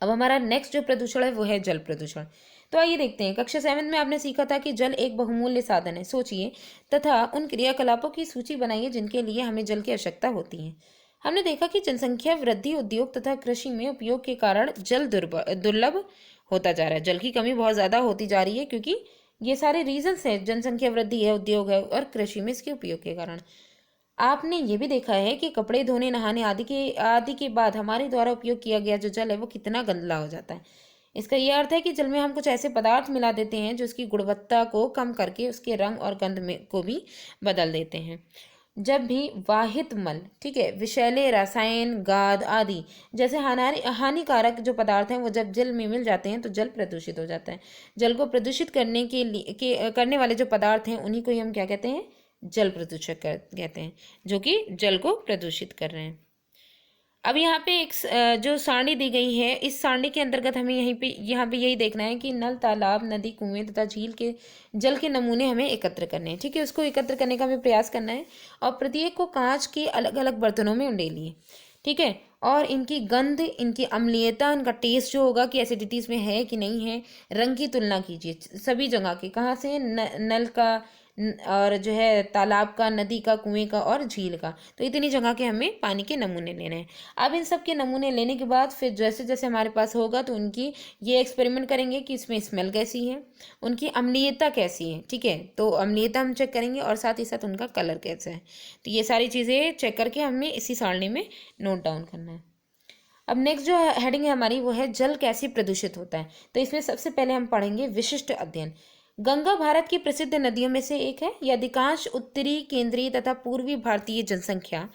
अब हमारा नेक्स्ट जो प्रदूषण है वो है जल प्रदूषण। तो आइए देखते हैं, कक्षा 7 में आपने सीखा था कि जल एक बहुमूल्य साधन है। सोचिए तथा उन क्रियाकलापों की सूची बनाइए जिनके लिए हमें जल की आवश्यकता होती है। हमने देखा कि जनसंख्या वृद्धि, उद्योग तथा कृषि में उपयोग के कारण जल दुर्लभ होता जा रहा है। जल की कमी बहुत ज़्यादा होती जा रही है क्योंकि ये सारे रीजंस हैं, जनसंख्या वृद्धि है, उद्योग है और कृषि में इसके उपयोग के कारण। आपने ये भी देखा है कि कपड़े धोने, नहाने आदि के बाद हमारे द्वारा उपयोग किया गया जो जल है वो कितना गंदा हो जाता है। इसका यह अर्थ है कि जल में हम कुछ ऐसे पदार्थ मिला देते हैं जो उसकी गुणवत्ता को कम करके उसके रंग और गंध में को भी बदल देते हैं। जब भी वाहित मल, ठीक है, विषैले रसायन, गाद आदि जैसे हानिकारक जो पदार्थ हैं वो जब जल में मिल जाते हैं तो जल प्रदूषित हो जाता है। जल को प्रदूषित करने वाले जो पदार्थ हैं उन्हीं को ही हम क्या कहते हैं? जल प्रदूषक कहते हैं, जो कि जल को प्रदूषित कर रहे हैं। अब यहाँ पे एक जो सारणी दी गई है, इस सारणी के अंतर्गत हमें यहाँ पे यही देखना है कि नल, तालाब, नदी, कुएं तथा झील के जल के नमूने हमें एकत्र करने हैं। ठीक है, उसको एकत्र करने का हमें प्रयास करना है और प्रत्येक को कांच के अलग अलग बर्तनों में उंडेलिए। ठीक है, और इनकी गंध, इनकी अम्लीयता, इनका टेस्ट जो होगा कि एसिडिटी इसमें है कि नहीं है, रंग की तुलना कीजिए सभी जगह के, कहाँ से, नल का और जो है तालाब का, नदी का, कुएं का और झील का। तो इतनी जगह के हमें पानी के नमूने लेने हैं। अब इन सब के नमूने लेने के बाद फिर जैसे जैसे हमारे पास होगा तो उनकी ये एक्सपेरिमेंट करेंगे कि इसमें स्मेल कैसी है, उनकी अम्लीयता कैसी है। ठीक है, तो अम्लीयता हम चेक करेंगे और साथ ही साथ उनका कलर कैसा है। तो ये सारी चीज़ें चेक करके हमें इसी सारणी में नोट डाउन करना है। अब नेक्स्ट जो हेडिंग है हमारी वो है जल कैसे प्रदूषित होता है। तो इसमें सबसे पहले हम पढ़ेंगे विशिष्ट अध्ययन। गंगा भारत की प्रसिद्ध नदियों में से एक है। यह अधिकांश उत्तरी, केंद्रीय तथा पूर्वी भारतीय जनसंख्या,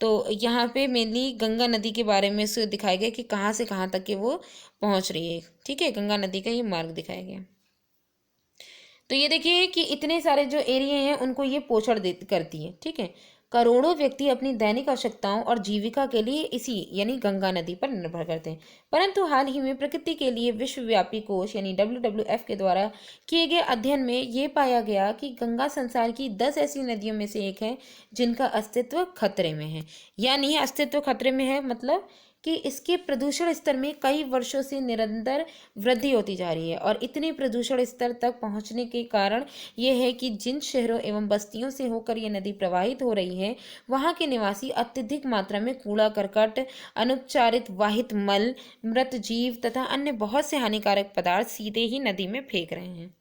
तो यहाँ पे मेनली गंगा नदी के बारे में से दिखाया गया कि कहाँ से कहाँ तक के वो पहुँच रही है। ठीक है, गंगा नदी का ये मार्ग दिखाया गया। तो ये देखिए कि इतने सारे जो एरिया हैं उनको ये पोषण दे करती है। ठीक है, करोड़ों व्यक्ति अपनी दैनिक आवश्यकताओं और जीविका के लिए इसी यानी गंगा नदी पर निर्भर करते हैं। परंतु हाल ही में प्रकृति के लिए विश्वव्यापी कोष यानी WWF के द्वारा किए गए अध्ययन में ये पाया गया कि गंगा संसार की 10 ऐसी नदियों में से एक है जिनका अस्तित्व खतरे में है। यानी अस्तित्व खतरे में है मतलब कि इसके प्रदूषण स्तर में कई वर्षों से निरंतर वृद्धि होती जा रही है। और इतने प्रदूषण स्तर तक पहुंचने के कारण ये है कि जिन शहरों एवं बस्तियों से होकर ये नदी प्रवाहित हो रही है वहाँ के निवासी अत्यधिक मात्रा में कूड़ा करकट, अनुपचारित वाहित मल, मृत जीव तथा अन्य बहुत से हानिकारक पदार्थ सीधे ही नदी में फेंक रहे हैं।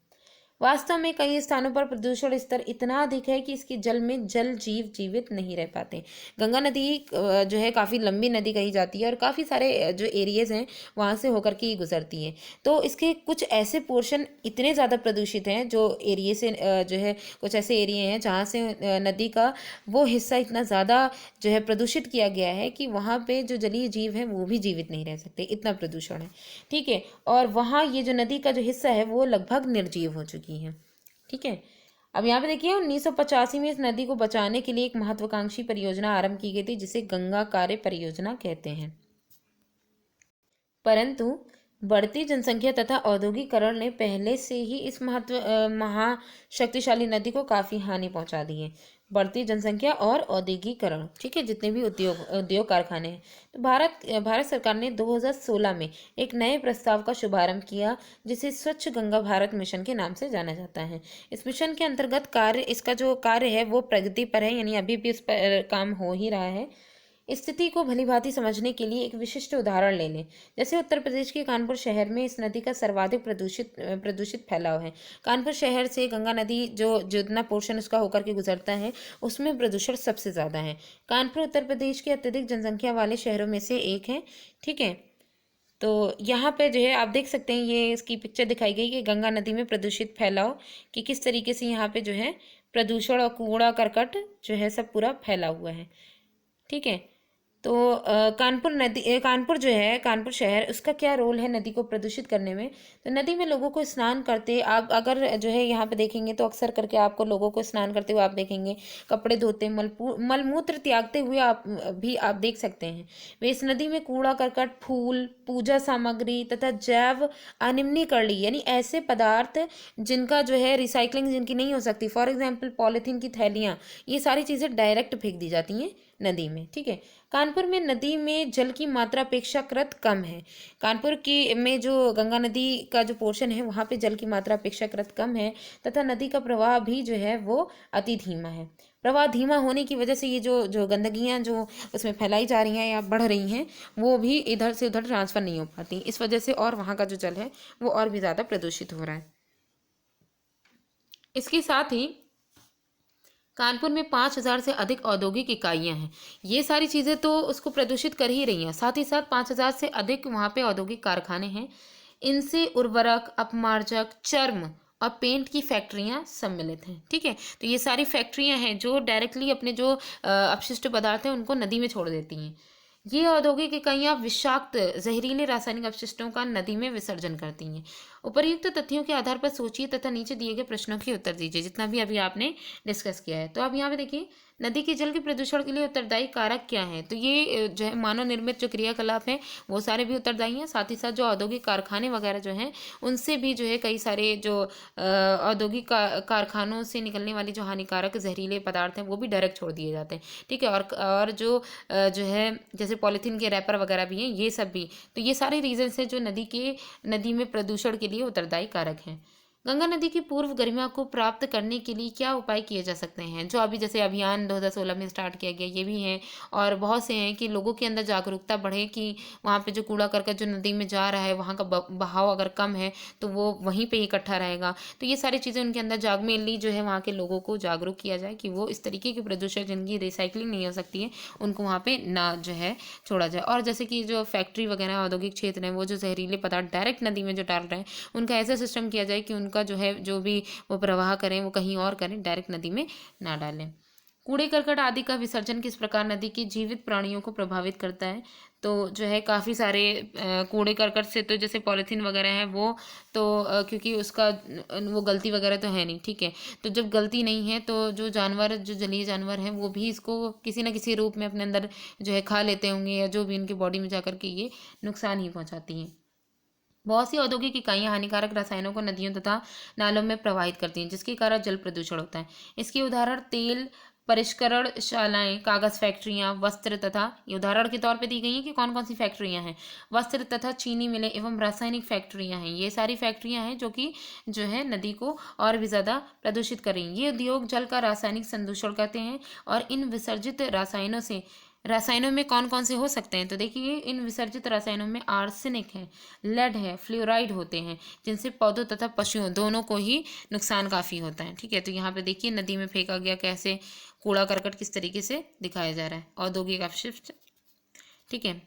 वास्तव में कई स्थानों पर प्रदूषण स्तर इतना अधिक है कि इसके जल में जल जीव जीवित नहीं रह पाते। गंगा नदी जो है काफ़ी लंबी नदी कही जाती है और काफ़ी सारे जो एरियाज़ हैं वहाँ से होकर के ये गुजरती है। तो इसके कुछ ऐसे पोर्शन इतने ज़्यादा प्रदूषित हैं जो एरिए से जो है कुछ ऐसे एरिए हैं जहाँ से नदी का वो हिस्सा इतना ज़्यादा जो है प्रदूषित किया गया है कि वहाँ पे जो जलीय जीव हैं वो भी जीवित नहीं रह सकते, इतना प्रदूषण है। ठीक है, और वहाँ ये जो नदी का जो हिस्सा है वो लगभग निर्जीव हो चुकी है। ठीक है, अब यहाँ पे देखिए 1985 में इस नदी को बचाने के लिए एक महत्वाकांक्षी परियोजना आरंभ की गई थी जिसे गंगा कार्य परियोजना कहते हैं। परंतु बढ़ती जनसंख्या तथा औद्योगिकरण ने पहले से ही इस महाशक्तिशाली नदी को काफ़ी हानि पहुंचा दी है। बढ़ती जनसंख्या और औद्योगिकरण, ठीक है, जितने भी उद्योग कारखाने हैं। तो भारत सरकार ने 2016 में एक नए प्रस्ताव का शुभारंभ किया जिसे स्वच्छ गंगा भारत मिशन के नाम से जाना जाता है। इस मिशन के अंतर्गत इसका जो कार्य है वो प्रगति पर है, यानी अभी भी इस पर काम हो ही रहा है। स्थिति को भलीभांति समझने के लिए एक विशिष्ट उदाहरण ले लें। जैसे उत्तर प्रदेश के कानपुर शहर में इस नदी का सर्वाधिक प्रदूषित फैलाव है। कानपुर शहर से गंगा नदी जो जितना पोर्शन उसका होकर के गुजरता है उसमें प्रदूषण सबसे ज़्यादा है। कानपुर उत्तर प्रदेश के अत्यधिक जनसंख्या वाले शहरों में से एक है। ठीक है, तो यहाँ पे जो है आप देख सकते हैं ये इसकी पिक्चर दिखाई गई कि गंगा नदी में प्रदूषित फैलाव कि किस तरीके से यहाँ पे जो है प्रदूषण और कूड़ा करकट जो है सब पूरा फैला हुआ है। ठीक है, तो कानपुर जो है कानपुर शहर उसका क्या रोल है नदी को प्रदूषित करने में। तो नदी में लोगों को स्नान करते आप अगर जो है यहाँ पे देखेंगे तो अक्सर करके आपको लोगों को स्नान करते हुए आप देखेंगे, कपड़े धोते मलमूत्र त्यागते हुए आप देख सकते हैं। वे इस नदी में कूड़ा करकट, फूल, पूजा सामग्री तथा जैव अनिम्नीकरण यानी ऐसे पदार्थ जिनका जो है रिसाइकलिंग जिनकी नहीं हो सकती, फॉर एग्जाम्पल पॉलीथीन की थैलियाँ, ये सारी चीज़ें डायरेक्ट फेंक दी जाती हैं नदी में। ठीक है, कानपुर में नदी में जल की मात्रा अपेक्षाकृत कम है। कानपुर की में जो गंगा नदी का जो पोर्शन है वहाँ पे जल की मात्रा अपेक्षाकृत कम है तथा नदी का प्रवाह भी जो है वो अति धीमा है। प्रवाह धीमा होने की वजह से ये जो गंदगियाँ जो उसमें फैलाई जा रही हैं या बढ़ रही हैं वो भी इधर से उधर ट्रांसफ़र नहीं हो पाती। इस वजह से और वहाँ का जो जल है वो और भी ज़्यादा प्रदूषित हो रहा है। इसके साथ ही कानपुर में 5,000 से अधिक औद्योगिक इकाइयां हैं। ये सारी चीज़ें तो उसको प्रदूषित कर ही रही हैं, साथ ही साथ 5,000 से अधिक वहाँ पे औद्योगिक कारखाने हैं। इनसे उर्वरक, अपमार्जक, चर्म और पेंट की फैक्ट्रियाँ सम्मिलित हैं। ठीक है, तो ये सारी फैक्ट्रियाँ हैं जो डायरेक्टली अपने जो अपशिष्ट पदार्थ हैं उनको नदी में छोड़ देती हैं। ये औद्योगिक इकाइयाँ विषाक्त जहरीले रासायनिक अपशिष्टों का नदी में विसर्जन करती हैं। उपर्युक्त तथ्यों के आधार पर सोचिए तथा नीचे दिए गए प्रश्नों के उत्तर दीजिए, जितना भी अभी आपने डिस्कस किया है। तो अब यहाँ पे देखिए नदी के जल के प्रदूषण के लिए उत्तरदायी कारक क्या है। तो ये जो है मानव निर्मित जो क्रियाकलाप हैं वो सारे भी उत्तरदायी हैं। साथ ही साथ जो औद्योगिक कारखाने वगैरह जो हैं उनसे भी जो है कई सारे जो औद्योगिक कारखानों से निकलने वाली जो हानिकारक जहरीले पदार्थ हैं वो भी डायरेक्ट छोड़ दिए जाते हैं। ठीक है, और जो है जैसे पॉलीथीन के रैपर वगैरह भी हैं, ये सब भी। तो ये सारे रीजन्स हैं जो नदी में प्रदूषण के लिए उत्तरदायी कारक हैं। गंगा नदी की पूर्व गरिमा को प्राप्त करने के लिए क्या उपाय किए जा सकते हैं? जो अभी जैसे अभियान 2016 में स्टार्ट किया गया, ये भी है। और बहुत से हैं कि लोगों के अंदर जागरूकता बढ़े कि वहाँ पे जो कूड़ा करकट जो नदी में जा रहा है, वहाँ का बहाव अगर कम है तो वो वहीं पे इकट्ठा रहेगा। तो ये सारी चीज़ें उनके अंदर मेनली जो है वहाँ के लोगों को जागरूक किया जाए कि वो इस तरीके के प्रदूषण जिनकी रिसाइकलिंग नहीं हो सकती है, उनको वहाँ पे ना जो है छोड़ा जाए। और जैसे कि जो फैक्ट्री वगैरह औद्योगिक क्षेत्र हैं, वो जो जहरीले पदार्थ डायरेक्ट नदी में जो डाल रहे हैं, उनका ऐसा सिस्टम किया जाए कि उनका जो है जो भी वो प्रवाह करें वो कहीं और करें, डायरेक्ट नदी में ना डालें। कूड़े करकट आदि का विसर्जन किस प्रकार नदी की जीवित प्राणियों को प्रभावित करता है? तो जो है काफ़ी सारे कूड़े करकट से तो जैसे पॉलीथीन वगैरह है वो तो क्योंकि उसका वो गलती वगैरह तो है नहीं, ठीक है। तो जब गलती नहीं है तो जो जानवर जो जलीय जानवर हैं वो भी इसको किसी न किसी रूप में अपने अंदर जो है खा लेते होंगे, या जो भी उनकी बॉडी में जाकर के ये नुकसान ही पहुंचाती हैं। बहुत सी औद्योगिक इकाइयां हानिकारक रसायनों को नदियों तथा नालों में प्रवाहित करती हैं, जिसके कारण जल प्रदूषण होता है। इसके उदाहरण तेल परिष्करण शालाएं, कागज फैक्ट्रियां, वस्त्र तथा ये उदाहरण के तौर पे दी गई हैं कि कौन कौन सी फैक्ट्रियां हैं। वस्त्र तथा चीनी मिलें एवं रासायनिक फैक्ट्रियां हैं। ये सारी फैक्ट्रियां हैं जो कि जो है नदी को और भी ज़्यादा प्रदूषित कर रही हैं। ये उद्योग जल का रासायनिक संदूषण करते हैं और इन विसर्जित रसायनों में कौन कौन से हो सकते हैं? तो देखिए इन विसर्जित रसायनों में आर्सेनिक है, लेड है, फ्लोराइड होते हैं, जिनसे पौधों तथा पशुओं दोनों को ही नुकसान काफ़ी होता है, ठीक है। तो यहाँ पे देखिए नदी में फेंका गया कैसे कूड़ा करकट किस तरीके से दिखाया जा रहा है, औद्योगिक अपशिष्ट, ठीक है।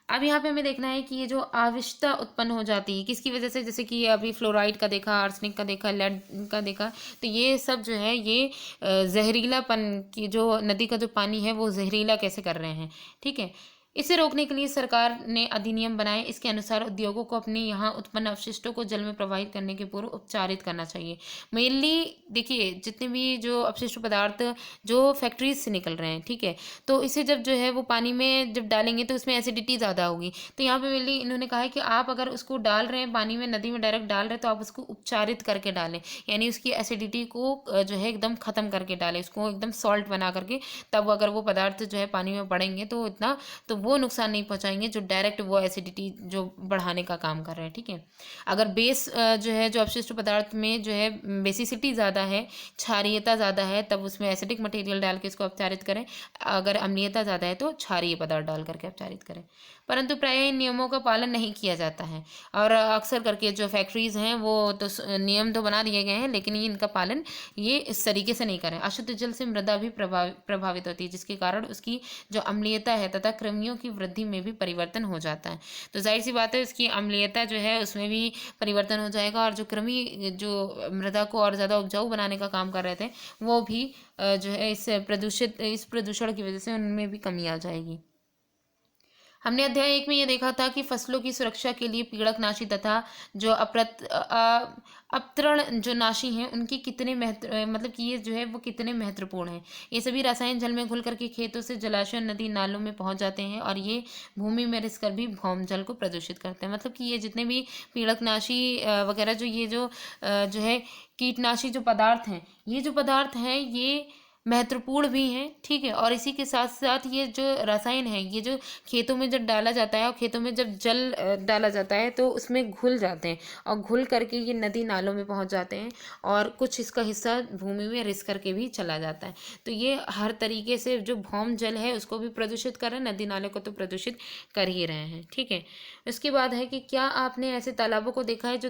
अब यहाँ पे हमें देखना है कि ये जो आविष्टता उत्पन्न हो जाती है किसकी वजह से, जैसे कि ये अभी फ्लोराइड का देखा, आर्सेनिक का देखा, लेड का देखा। तो ये सब जो है ये जहरीलापन की जो नदी का जो पानी है वो जहरीला कैसे कर रहे हैं, ठीक है। इसे रोकने के लिए सरकार ने अधिनियम बनाए। इसके अनुसार उद्योगों को अपने यहाँ उत्पन्न अपशिष्टों को जल में प्रवाहित करने के पूर्व उपचारित करना चाहिए। मेनली देखिए जितने भी जो अपशिष्ट पदार्थ जो फैक्ट्रीज से निकल रहे हैं, ठीक है, तो इसे जब जो है वो पानी में जब डालेंगे तो उसमें एसिडिटी ज़्यादा होगी। तो यहाँ पे मेनली इन्होंने कहा है कि आप अगर उसको डाल रहे हैं पानी में, नदी में डायरेक्ट डाल रहे हैं, तो आप उसको उपचारित करके डालें, यानी उसकी एसिडिटी को जो है एकदम ख़त्म करके डालें, उसको एकदम सॉल्ट बना करके। तब अगर वो पदार्थ जो है पानी में पड़ेंगे तो इतना तो वो नुकसान नहीं पहुंचाएंगे जो डायरेक्ट वो एसिडिटी जो बढ़ाने का काम कर रहे हैं, ठीक है। अगर बेस जो है जो अपशिष्ट पदार्थ में जो है बेसिसिटी ज़्यादा है, क्षारीयता ज़्यादा है, तब उसमें एसिडिक मटेरियल डाल के इसको उपचारित करें। अगर अम्लीयता ज़्यादा है तो क्षारीय पदार्थ डाल करके उपचारित करें। परंतु प्रायः इन नियमों का पालन नहीं किया जाता है, और अक्सर करके जो फैक्ट्रीज़ हैं वो तो नियम तो बना दिए गए हैं, लेकिन ये इनका पालन ये इस तरीके से नहीं करें। अशुद्ध जल से मृदा भी प्रभावित होती है, जिसके कारण उसकी जो अम्लीयता है तथा कृमियों की वृद्धि में भी परिवर्तन हो जाता है। तो जाहिर सी बात है उसकी अम्लीयता जो है उसमें भी परिवर्तन हो जाएगा, और जो कृमि जो मृदा को और ज़्यादा उपजाऊ बनाने का काम कर रहे थे वो भी जो है इस प्रदूषण की वजह से उनमें भी कमी आ जाएगी। हमने अध्याय 1 में ये देखा था कि फसलों की सुरक्षा के लिए पीड़कनाशी तथा जो अपतरण जो नाशी हैं उनकी कितने मतलब कि ये जो है वो कितने महत्वपूर्ण हैं। ये सभी रसायन जल में घुल करके खेतों से जलाशयों, नदी नालों में पहुंच जाते हैं, और ये भूमि में रिस कर भी भौम जल को प्रदूषित करते हैं। मतलब कि ये जितने भी पीड़कनाशी वगैरह जो ये जो है कीटनाशी जो पदार्थ हैं, ये जो पदार्थ हैं ये महत्वपूर्ण भी हैं, ठीक है। और इसी के साथ साथ ये जो रसायन है ये जो खेतों में जब डाला जाता है, और खेतों में जब जल डाला जाता है तो उसमें घुल जाते हैं, और घुल करके ये नदी नालों में पहुंच जाते हैं, और कुछ इसका हिस्सा भूमि में रिस करके भी चला जाता है। तो ये हर तरीके से जो भौम जल है उसको भी प्रदूषित कर रहे हैं, नदी नालों को तो प्रदूषित कर ही रहे हैं, ठीक है। उसके बाद है कि क्या आपने ऐसे तालाबों को देखा है जो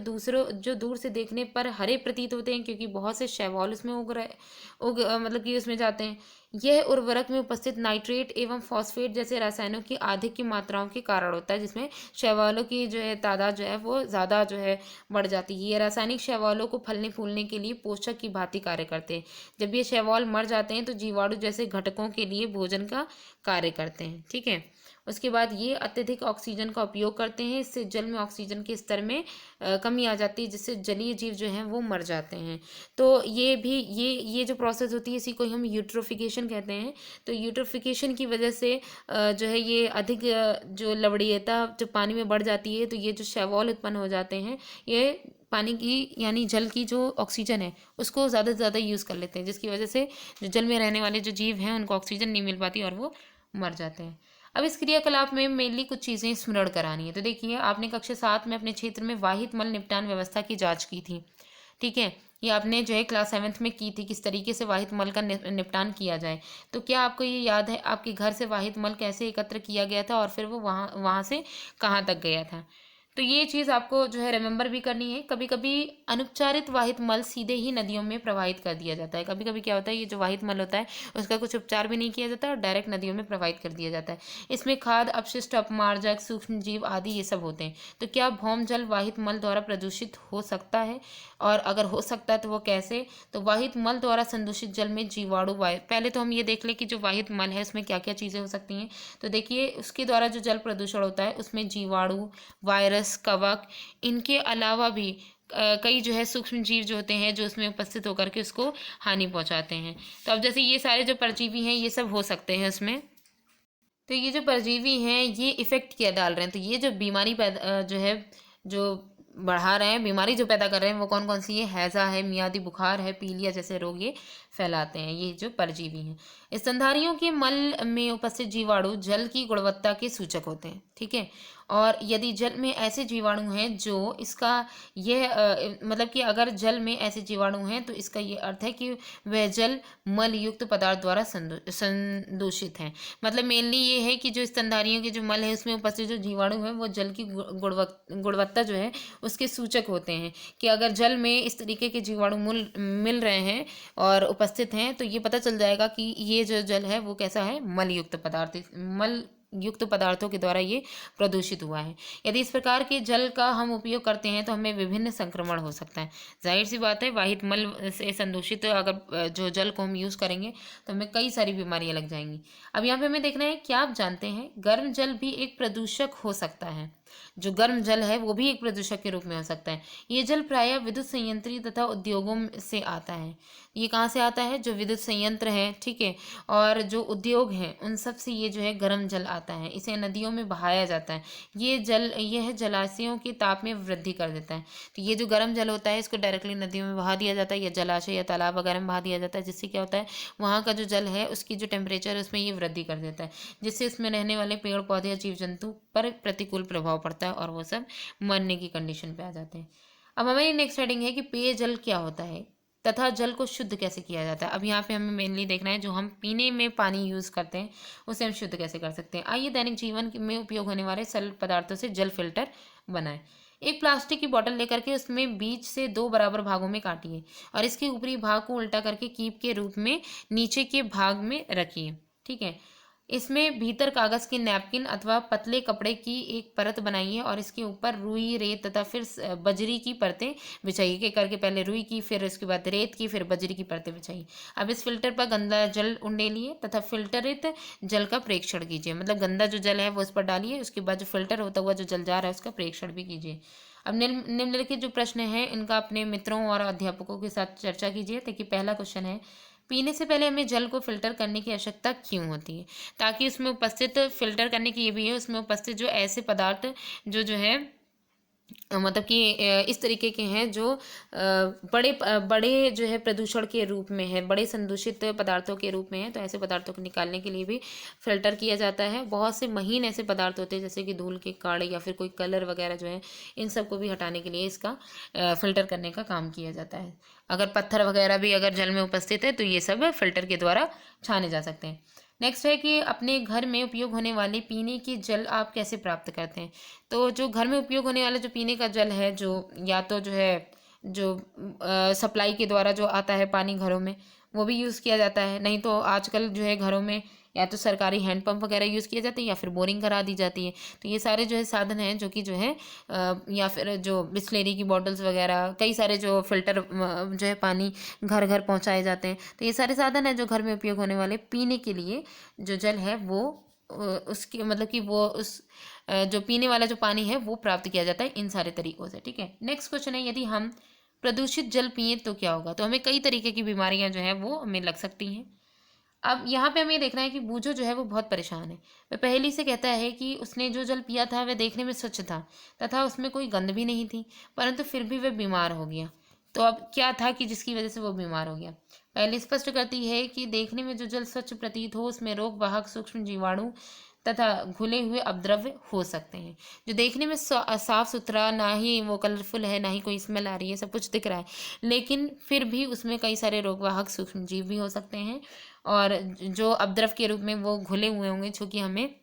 दूर से देखने पर हरे प्रतीत होते हैं, क्योंकि बहुत से शैवाल उसमें मतलब कि उसमें जाते हैं। यह उर्वरक में उपस्थित नाइट्रेट एवं फॉस्फेट जैसे रसायनों की अधिक की मात्राओं के कारण होता है, जिसमें शैवालों की जो है तादाद जो है वो ज़्यादा जो है बढ़ जाती है। ये रासायनिक शैवालों को फलने फूलने के लिए पोषक की भांति कार्य करते हैं। जब ये शैवाल मर जाते हैं तो जीवाणु जैसे घटकों के लिए भोजन का कार्य करते हैं, ठीक है। उसके बाद ये अत्यधिक ऑक्सीजन का उपयोग करते हैं, इससे जल में ऑक्सीजन के स्तर में कमी आ जाती है, जिससे जलीय जीव जो हैं वो मर जाते हैं। तो ये भी ये जो प्रोसेस होती है इसी को हम यूट्रोफिकेशन कहते हैं। तो यूट्रोफिकेशन की वजह से जो है ये अधिक जो लवणीयता जो पानी में बढ़ जाती है, तो ये जो शैवाल उत्पन्न हो जाते हैं ये पानी की यानी जल की जो ऑक्सीजन है उसको ज़्यादा से ज़्यादा यूज़ कर लेते हैं, जिसकी वजह से जो जल में रहने वाले जो जीव हैं उनको ऑक्सीजन नहीं मिल पाती और वो मर जाते हैं। अब इस क्रियाकलाप में मेनली कुछ चीज़ें स्मरण करानी है। तो देखिए आपने कक्षा 7 में अपने क्षेत्र में वाहित मल निपटान व्यवस्था की जांच की थी। ठीक है। ये आपने जो है क्लास 7th में की थी, किस तरीके से वाहित मल का निपटान किया जाए। तो क्या आपको ये याद है आपके घर से वाहित मल कैसे एकत्र किया गया था और फिर वो वहाँ वहाँ से कहाँ तक गया था? तो ये चीज़ आपको जो है रिमेंबर भी करनी है। कभी कभी अनुपचारित वाहित मल सीधे ही नदियों में प्रवाहित कर दिया जाता है। कभी कभी क्या होता है, ये जो वाहित मल होता है उसका कुछ उपचार भी नहीं किया जाता और डायरेक्ट नदियों में प्रवाहित कर दिया जाता है। इसमें खाद अपशिष्ट अपमार्जक सूक्ष्म जीव आदि ये सब होते हैं। तो क्या भौम जल वाहित मल द्वारा प्रदूषित हो सकता है, और अगर हो सकता है तो वो कैसे? तो वाहित मल द्वारा संदूषित जल में जीवाणु वायु, पहले तो हम ये देख लें कि जो वाहित मल है उसमें क्या क्या चीज़ें हो सकती हैं। तो देखिए उसके द्वारा जो जल प्रदूषण होता है उसमें जीवाणु, वायरस, कवक, इनके अलावा भी कई जो है सूक्ष्म जीव जो होते हैं जो उसमें उपस्थित होकर के उसको हानि पहुंचाते हैं। तो अब जैसे ये सारे जो परजीवी हैं ये सब हो सकते हैं उसमें। तो ये जो परजीवी हैं ये इफेक्ट क्या डाल रहे हैं, तो ये जो बीमारी पैदा जो है, जो बढ़ा रहे हैं, बीमारी जो पैदा कर रहे हैं वो कौन कौन सी है? हैजा है, मियादी बुखार है, पीलिया जैसे रोग ये फैलाते हैं, ये जो परजीवी हैं। स्तनधारियों के मल में उपस्थित जीवाणु जल की गुणवत्ता के सूचक होते हैं, ठीक है। और यदि जल में ऐसे जीवाणु हैं जो इसका यह मतलब कि अगर जल में ऐसे जीवाणु हैं तो इसका ये अर्थ है कि वह जल मल युक्त पदार्थ द्वारा संदूषित है। मतलब मेनली ये है कि जो स्तनधारियों के जो मल है उसमें उपस्थित जो जीवाणु है वो जल की गुणवत्ता जो है उसके सूचक होते हैं। कि अगर जल में इस तरीके के जीवाणु मिल रहे हैं और उपस्थित हैं तो ये पता चल जाएगा कि ये जो जल है वो कैसा है? मल युक्त पदार्थ, मल युक्त पदार्थों के द्वारा ये प्रदूषित हुआ है। यदि इस प्रकार के जल का हम उपयोग करते हैं तो हमें विभिन्न संक्रमण हो सकता है। जाहिर सी बात है, वाहित मल से संदूषित अगर जो जल को हम यूज़ करेंगे तो हमें कई सारी बीमारियां लग जाएंगी। अब यहाँ पे हमें देखना है, क्या आप जानते हैं गर्म जल भी एक प्रदूषक हो सकता है? जो गर्म जल है वो भी एक प्रदूषक के रूप में हो सकता है। ये जल प्रायः विद्युत संयंत्र तथा उद्योगों से आता है। ये कहाँ से आता है? जो विद्युत संयंत्र है, ठीक है, और जो उद्योग हैं उन सब से ये जो है गर्म जल आता है। इसे नदियों में बहाया जाता है। यह जलाशयों के ताप में वृद्धि कर देता है। तो ये जो गर्म जल होता है इसको डायरेक्टली नदियों में बहा दिया जाता है या जलाशय या तालाब वगैरह में बहा दिया जाता है, जिससे क्या होता है वहाँ का जो जल है उसकी जो टेम्परेचर है उसमें ये वृद्धि कर देता है, जिससे उसमें रहने वाले पेड़ पौधे या जीव जंतु पर प्रतिकूल प्रभाव पड़ता है और वो सब मरने की कंडीशन पे आ जाते हैं। अब हमारी नेक्स्ट हेडिंग है कि पेयजल क्या होता है तथा जल को शुद्ध कैसे किया जाता है। अब यहाँ पे हमें मेनली देखना है जो हम पीने में पानी यूज़ करते हैं उसे हम शुद्ध कैसे कर सकते हैं। आइए दैनिक जीवन में उपयोग होने वाले सरल पदार्थों से जल फिल्टर बनाएं। एक प्लास्टिक की बोतल लेकर के उसमें बीच से 2 बराबर भागों में काटिए और इसके ऊपरी भाग को उल्टा करके कीप के रूप में नीचे के भाग में रखिए, ठीक है। इसमें भीतर कागज की नैपकिन अथवा पतले कपड़े की एक परत बनाइए और इसके ऊपर रुई, रेत तथा फिर बजरी की परतें बिछाइए। के करके पहले रुई की, फिर उसके बाद रेत की, फिर बजरी की परतें बिछाइए। अब इस फिल्टर पर गंदा जल उंडेलिए तथा फिल्टरित जल का प्रेक्षण कीजिए। मतलब गंदा जो जल है वो उस पर डालिए, उसके बाद जो फिल्टर होता हुआ जो जल जा रहा है उसका प्रेक्षण भी कीजिए। अब निम्नलिखित जो प्रश्न है इनका अपने मित्रों और अध्यापकों के साथ चर्चा कीजिए। देखिए पहला क्वेश्चन है, पीने से पहले हमें जल को फिल्टर करने की आवश्यकता क्यों होती है? ताकि उसमें उपस्थित, फिल्टर करने की ये भी है, उसमें उपस्थित जो ऐसे पदार्थ जो है मतलब कि इस तरीके के हैं जो बड़े जो है प्रदूषण के रूप में है, बड़े संदूषित पदार्थों के रूप में है, तो ऐसे पदार्थों को निकालने के लिए भी फिल्टर किया जाता है। बहुत से महीन ऐसे पदार्थ होते हैं जैसे कि धूल के कण या फिर कोई कलर वगैरह जो है, इन सब को भी हटाने के लिए इसका फिल्टर करने का काम किया जाता है। अगर पत्थर वगैरह भी अगर जल में उपस्थित है तो ये सब फिल्टर के द्वारा छाने जा सकते हैं। नेक्स्ट है कि अपने घर में उपयोग होने वाले पीने के जल आप कैसे प्राप्त करते हैं? तो जो घर में उपयोग होने वाला जो पीने का जल है, जो या तो जो है जो सप्लाई के द्वारा जो आता है पानी घरों में, वो भी यूज़ किया जाता है। नहीं तो आजकल जो है घरों में या तो सरकारी हैंडपंप वगैरह यूज़ किए जाते हैं या फिर बोरिंग करा दी जाती है। तो ये सारे जो है साधन हैं जो कि जो है या फिर जो बिस्लेरी की बॉटल्स वगैरह, कई सारे जो फिल्टर जो है पानी घर घर पहुंचाए जाते हैं। तो ये सारे साधन हैं जो घर में उपयोग होने वाले पीने के लिए जो जल है वो उसकी मतलब कि वो उस जो पीने वाला जो पानी है वो प्राप्त किया जाता है इन सारे तरीकों से, ठीक है। नेक्स्ट क्वेश्चन है, यदि हम प्रदूषित जल पिए तो क्या होगा? तो हमें कई तरीके की बीमारियां जो है वो हमें लग सकती हैं। अब यहाँ पे हमें ये देखना है कि बूझो जो है वो बहुत परेशान है। वह पहली से कहता है कि उसने जो जल पिया था वह देखने में स्वच्छ था तथा उसमें कोई गंध भी नहीं थी, परंतु फिर भी वह बीमार हो गया। तो अब क्या था कि जिसकी वजह से वो बीमार हो गया? पहले स्पष्ट करती है कि देखने में जो जल स्वच्छ प्रतीत हो उसमें रोग वाहक सूक्ष्म जीवाणु तथा घुले हुए अपद्रव्य हो सकते हैं। जो देखने में साफ सुथरा, ना ही वो कलरफुल है, ना ही कोई स्मेल आ रही है, सब कुछ दिख रहा है, लेकिन फिर भी उसमें कई सारे रोगवाहक सूक्ष्म जीव भी हो सकते हैं और जो अपद्रव के रूप में वो घुले हुए होंगे, जो कि हमें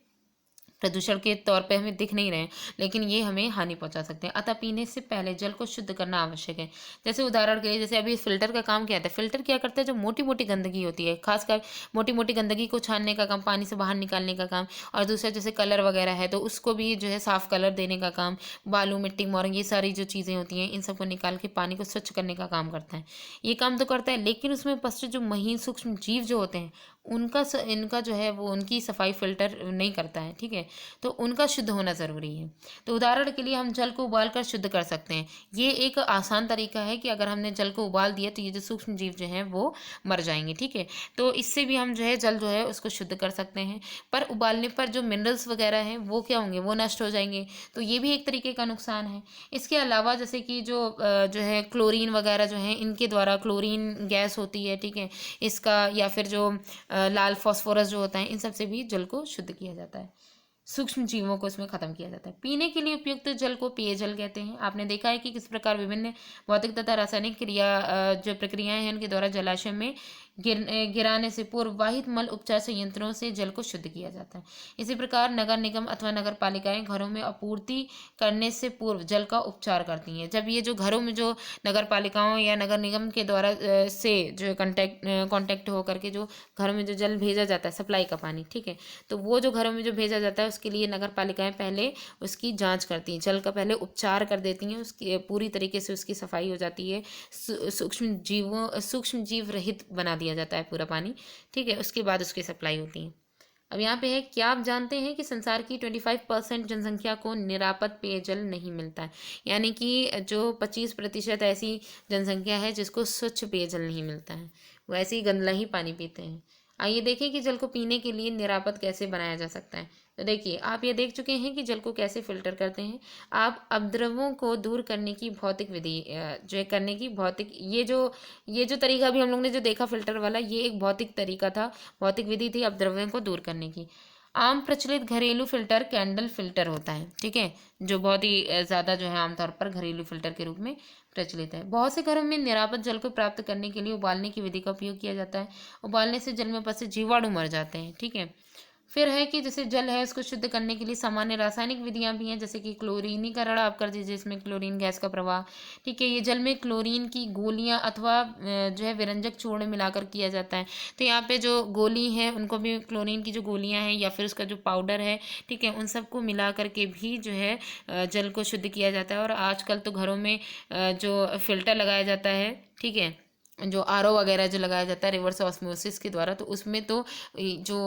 प्रदूषण के तौर पे हमें दिख नहीं रहे हैं, लेकिन ये हमें हानि पहुंचा सकते हैं। अतः पीने से पहले जल को शुद्ध करना आवश्यक है। जैसे उदाहरण के लिए, जैसे अभी फिल्टर का काम क्या होता है, फिल्टर क्या करता है, जो मोटी मोटी गंदगी होती है, खासकर मोटी मोटी गंदगी को छानने का काम, पानी से बाहर निकालने का काम, और दूसरा जैसे कलर वगैरह है तो उसको भी जो है साफ कलर देने का काम, बालू मिट्टी मोरंग, ये सारी जो चीज़ें होती हैं इन सबको निकाल के पानी को स्वच्छ करने का काम करता है। ये काम तो करता है, लेकिन उसमें उपस्थित जो महीन सूक्ष्म जीव जो होते हैं इनका जो है वो उनकी सफाई फिल्टर नहीं करता है, ठीक है। तो उनका शुद्ध होना ज़रूरी है। तो उदाहरण के लिए हम जल को उबाल कर शुद्ध कर सकते हैं। ये एक आसान तरीका है कि अगर हमने जल को उबाल दिया तो ये जो सूक्ष्म जीव जो हैं वो मर जाएंगे, ठीक है। तो इससे भी हम जो है जल जो है उसको शुद्ध कर सकते हैं। पर उबालने पर जो मिनरल्स वगैरह हैं वो क्या होंगे, वो नष्ट हो जाएंगे, तो ये भी एक तरीके का नुकसान है। इसके अलावा जैसे कि जो है क्लोरीन वगैरह जो है, इनके द्वारा क्लोरीन गैस होती है, ठीक है, इसका, या फिर जो लाल फास्फोरस जो होता है, इन सब से भी जल को शुद्ध किया जाता है, सूक्ष्म जीवों को इसमें खत्म किया जाता है। पीने के लिए उपयुक्त जल को पेयजल कहते हैं। आपने देखा है कि किस प्रकार विभिन्न भौतिक तथा रासायनिक जो प्रक्रियाएं हैं उनके द्वारा जलाशय में गिराने से पूर्व वाहित मल उपचार संयंत्रों से जल को शुद्ध किया जाता है। इसी प्रकार नगर निगम अथवा नगर पालिकाएं घरों में आपूर्ति करने से पूर्व जल का उपचार करती हैं। जब ये जो घरों में जो नगर पालिकाओं या नगर निगम के द्वारा से जो कांटेक्ट हो करके जो घरों में जो जल भेजा जाता है, सप्लाई का पानी, ठीक है, तो वो जो घरों में जो भेजा जाता है उसके लिए नगर पालिकाएं पहले उसकी जांच करती हैं, जल का पहले उपचार कर देती हैं, उसकी पूरी तरीके से उसकी सफाई हो जाती है, सूक्ष्म जीव रहित बना दिया जाता है पूरा पानी, ठीक है, उसके बाद उसकी सप्लाई होती है। अब यहाँ पे है, क्या आप जानते हैं कि संसार की 25% जनसंख्या को निरापद पेयजल नहीं मिलता है, यानी कि जो 25% ऐसी जनसंख्या है जिसको स्वच्छ पेयजल नहीं मिलता है, वो ऐसे ही गंदला ही पानी पीते हैं। आइए देखें कि जल को पीने के लिए निरापद कैसे बनाया जा सकता है। तो देखिए, आप ये देख चुके हैं कि जल को कैसे फिल्टर करते हैं। आप अपद्रवों को दूर करने की भौतिक विधि जो है करने की भौतिक ये जो तरीका भी हम लोग ने जो देखा फिल्टर वाला, ये एक भौतिक तरीका था, भौतिक विधि थी अपद्रव्यों को दूर करने की। आम प्रचलित घरेलू फिल्टर कैंडल फिल्टर होता है, ठीक है, जो बहुत ही ज़्यादा जो है आमतौर पर घरेलू फिल्टर के रूप में प्रचलित है। बहुत से घरों में निरापद जल को प्राप्त करने के लिए उबालने की विधि का उपयोग किया जाता है। उबालने से जल में उपस्थित जीवाणु मर जाते हैं, ठीक है। फिर है कि जैसे जल है उसको शुद्ध करने के लिए सामान्य रासायनिक विधियां भी हैं, जैसे कि क्लोरीनीकरण आप कर दीजिए, इसमें क्लोरीन गैस का प्रवाह, ठीक है, ये जल में क्लोरीन की गोलियां अथवा जो है विरंजक चूर्ण मिलाकर किया जाता है। तो यहाँ पे जो गोली है उनको भी क्लोरीन की जो गोलियां हैं या फिर उसका जो पाउडर है, ठीक है, उन सबको मिला करके भी जो है जल को शुद्ध किया जाता है। और आजकल तो घरों में जो फिल्टर लगाया जाता है, ठीक है, जो आरओ वगैरह जो लगाया जाता है रिवर्स ऑस्मोसिस के द्वारा, तो उसमें तो जो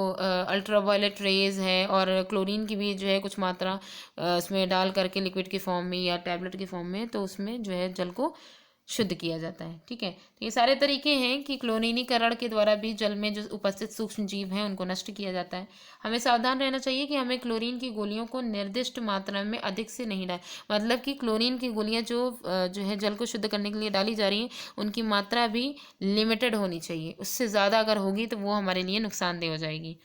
अल्ट्रावायलेट रेज है और क्लोरीन की भी जो है कुछ मात्रा उसमें डाल करके लिक्विड के फॉर्म में या टैबलेट के फॉर्म में, तो उसमें जो है जल को शुद्ध किया जाता है, ठीक है। तो ये सारे तरीके हैं कि क्लोरीनीकरण के द्वारा भी जल में जो उपस्थित सूक्ष्म जीव हैं उनको नष्ट किया जाता है। हमें सावधान रहना चाहिए कि हमें क्लोरीन की गोलियों को निर्दिष्ट मात्रा में अधिक से नहीं डाल, मतलब कि क्लोरीन की गोलियां जो है जल को शुद्ध करने के लिए डाली जा रही हैं उनकी मात्रा भी लिमिटेड होनी चाहिए, उससे ज़्यादा अगर होगी तो वो हमारे लिए नुकसानदेह हो जाएगी।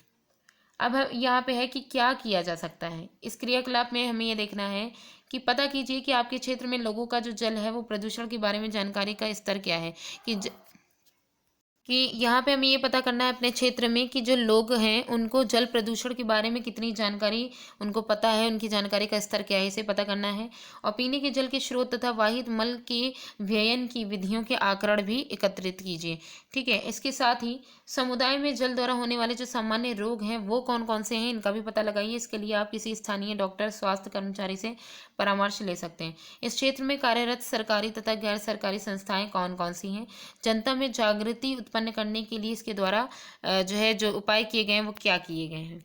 अब यहाँ पे है कि क्या किया जा सकता है। इस क्रियाकलाप में हमें ये देखना है कि पता कीजिए कि आपके क्षेत्र में लोगों का जो जल है वो प्रदूषण के बारे में जानकारी का स्तर क्या है, कि यहाँ पे हमें ये पता करना है अपने क्षेत्र में कि जो लोग हैं उनको जल प्रदूषण के बारे में कितनी जानकारी उनको पता है, उनकी जानकारी का स्तर क्या है, इसे पता करना है। और पीने के जल के स्रोत तथा वाहित मल के व्ययन की विधियों के आंकड़े भी एकत्रित कीजिए, ठीक है। इसके साथ ही समुदाय में जल द्वारा होने वाले जो सामान्य रोग हैं वो कौन कौन से हैं इनका भी पता लगाइए। इसके लिए आप किसी स्थानीय डॉक्टर, स्वास्थ्य कर्मचारी से परामर्श ले सकते हैं। इस क्षेत्र में कार्यरत सरकारी तथा गैर सरकारी संस्थाएं कौन कौन सी हैं, जनता में जागृति उत्पन्न करने के लिए इसके द्वारा जो उपाय किए गए हैं वो क्या किए गए हैं।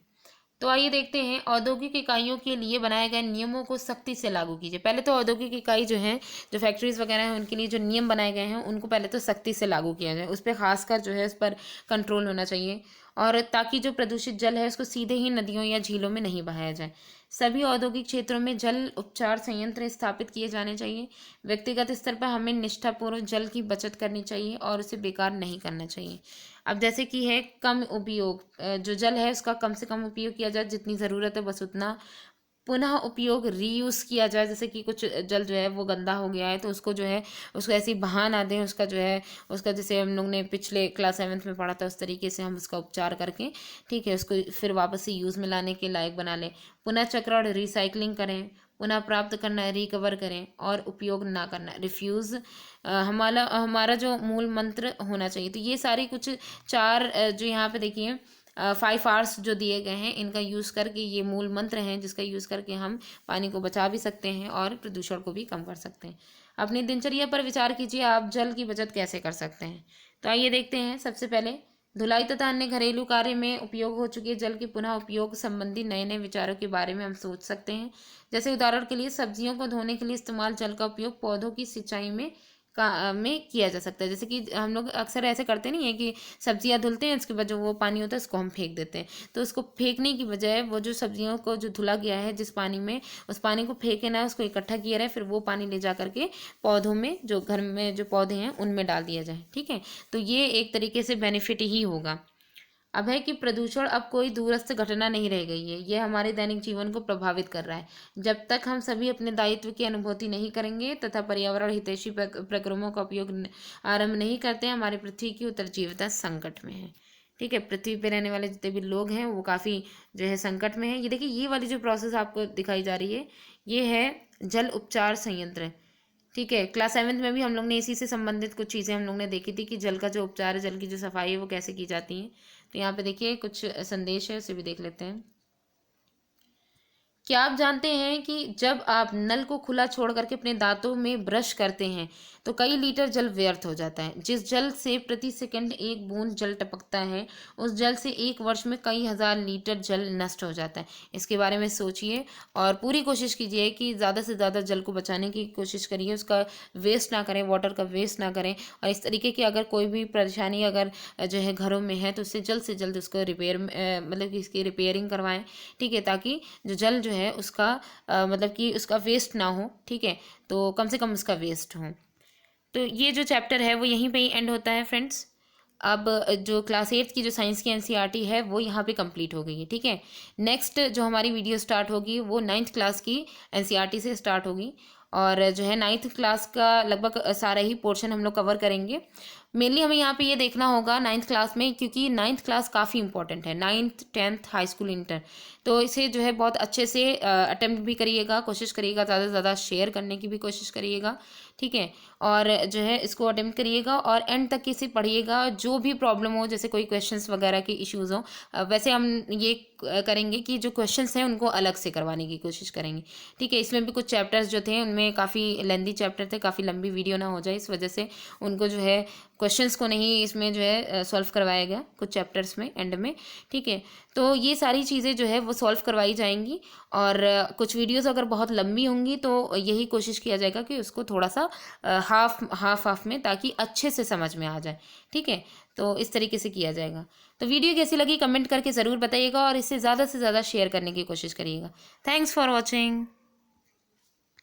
तो आइए देखते हैं, औद्योगिक इकाइयों के लिए बनाए गए नियमों को सख्ती से लागू कीजिए। पहले तो औद्योगिक इकाई जो है, जो फैक्ट्रीज वगैरह हैं उनके लिए जो नियम बनाए गए हैं उनको पहले तो सख्ती से लागू किया जाए, उस पर खासकर जो है उस पर कंट्रोल होना चाहिए। और ताकि जो प्रदूषित जल है उसको सीधे ही नदियों या झीलों में नहीं बहाया जाए। सभी औद्योगिक क्षेत्रों में जल उपचार संयंत्र स्थापित किए जाने चाहिए। व्यक्तिगत स्तर पर हमें निष्ठापूर्वक जल की बचत करनी चाहिए और उसे बेकार नहीं करना चाहिए। अब जैसे कि है कम उपयोग, जो जल है उसका कम से कम उपयोग किया जाए, जितनी ज़रूरत है बस उतना। पुनः उपयोग, रीयूज़ किया जाए, जैसे कि कुछ जल जो है वो गंदा हो गया है तो उसको जो है उसको ऐसे ही बहा ना दें, उसका जो है उसका जैसे हम लोग ने पिछले क्लास 7th में पढ़ा था उस तरीके से हम उसका उपचार करके, ठीक है, उसको फिर वापस से यूज़ में लाने के लायक बना लें। पुनः चक्रण, रिसाइकलिंग करें, पुनः प्राप्त करना, रिकवर करें और उपयोग ना करना, रिफ्यूज़ हमारा हमारा जो मूल मंत्र होना चाहिए। तो ये सारी कुछ 4 जो यहाँ पे देखिए 5 आवर्स जो दिए गए हैं, इनका यूज़ करके, ये मूल मंत्र हैं जिसका यूज़ करके हम पानी को बचा भी सकते हैं और प्रदूषण को भी कम कर सकते हैं। अपनी दिनचर्या पर विचार कीजिए, आप जल की बचत कैसे कर सकते हैं। तो आइए देखते हैं। सबसे पहले धुलाई तथा अन्य घरेलू कार्य में उपयोग हो चुके जल के पुनः उपयोग संबंधी नए नए विचारों के बारे में हम सोच सकते हैं। जैसे उदाहरण के लिए सब्जियों को धोने के लिए इस्तेमाल जल का उपयोग पौधों की सिंचाई में किया जा सकता है। जैसे कि हम लोग अक्सर ऐसे करते नहीं है कि सब्जियां धुलते हैं, उसके बाद जो वो पानी होता है उसको हम फेंक देते हैं। तो उसको फेंकने की बजाय वो जो सब्जियों को जो धुला गया है जिस पानी में, उस पानी को फेंके ना, उसको इकट्ठा किया रहे, फिर वो पानी ले जा करके पौधों में, जो घर में जो पौधे हैं उनमें डाल दिया जाए। ठीक है, तो ये एक तरीके से बेनिफिट ही होगा। अब है कि प्रदूषण अब कोई दूरस्थ घटना नहीं रह गई है, ये हमारे दैनिक जीवन को प्रभावित कर रहा है। जब तक हम सभी अपने दायित्व की अनुभूति नहीं करेंगे तथा पर्यावरण हितैषी प्रक्रमों का उपयोग आरंभ नहीं करते हैं, हमारी पृथ्वी की उत्तरजीविता संकट में है। ठीक है, पृथ्वी पे रहने वाले जितने भी लोग हैं वो काफ़ी जो है संकट में है। ये देखिए, ये वाली जो प्रोसेस आपको दिखाई जा रही है, ये है जल उपचार संयंत्र। ठीक है, क्लास 7th में भी हम लोग ने इसी से संबंधित कुछ चीज़ें हम लोग ने देखी थी कि जल का जो उपचार है, जल की जो सफाई है वो कैसे की जाती है। तो यहाँ पे देखिए कुछ संदेश है, उसे भी देख लेते हैं। क्या आप जानते हैं कि जब आप नल को खुला छोड़ करके अपने दांतों में ब्रश करते हैं तो कई लीटर जल व्यर्थ हो जाता है। जिस जल से प्रति सेकंड एक बूंद जल टपकता है, उस जल से एक वर्ष में कई हजार लीटर जल नष्ट हो जाता है। इसके बारे में सोचिए और पूरी कोशिश कीजिए कि ज़्यादा से ज़्यादा जल को बचाने की कोशिश करिए, उसका वेस्ट ना करें, वाटर का वेस्ट ना करें। और इस तरीके की अगर कोई भी परेशानी अगर जो है घरों में है तो उससे जल्द से जल्द उसको रिपेयर, मतलब कि इसकी रिपेयरिंग करवाएं। ठीक है, ताकि जो जल जो है उसका मतलब कि उसका वेस्ट ना हो। ठीक है, तो कम से कम उसका वेस्ट हो। तो ये जो चैप्टर है वो यहीं पे ही एंड होता है फ्रेंड्स। अब जो क्लास 8 की जो साइंस की एनसीईआरटी है वो यहाँ पे कंप्लीट हो गई है। ठीक है, नेक्स्ट जो हमारी वीडियो स्टार्ट होगी वो 9th क्लास की एनसीईआरटी से स्टार्ट होगी और जो है 9th क्लास का लगभग सारा ही पोर्शन हम लोग कवर करेंगे। मेनली हमें यहाँ पे ये देखना होगा 9th क्लास में, क्योंकि 9th क्लास काफ़ी इंपॉर्टेंट है, 9th 10th high school inter. तो इसे जो है बहुत अच्छे से अटेम्प्ट भी करिएगा, कोशिश करिएगा, ज़्यादा से ज़्यादा शेयर करने की भी कोशिश करिएगा। ठीक है, और जो है इसको अटेम्प्ट करिएगा और एंड तक इसे पढ़िएगा। जो भी प्रॉब्लम हो, जैसे कोई क्वेश्चंस वगैरह के इश्यूज़ हो, वैसे हम ये करेंगे कि जो क्वेश्चंस हैं उनको अलग से करवाने की कोशिश करेंगे। ठीक है, इसमें भी कुछ चैप्टर्स जो थे उनमें काफ़ी लेंदी चैप्टर थे, काफ़ी लंबी वीडियो ना हो जाए इस वजह से उनको जो है क्वेश्चंस को नहीं इसमें जो है सॉल्व करवाया गया कुछ चैप्टर्स में एंड में। ठीक है, तो ये सारी चीज़ें जो है वो सॉल्व करवाई जाएंगी और कुछ वीडियोस अगर बहुत लंबी होंगी तो यही कोशिश किया जाएगा कि उसको थोड़ा सा हाफ में, ताकि अच्छे से समझ में आ जाए। ठीक है, तो इस तरीके से किया जाएगा। तो वीडियो कैसी लगी कमेंट करके ज़रूर बताइएगा और इसे ज़्यादा से ज़्यादा शेयर करने की कोशिश करिएगा। Thanks for watching.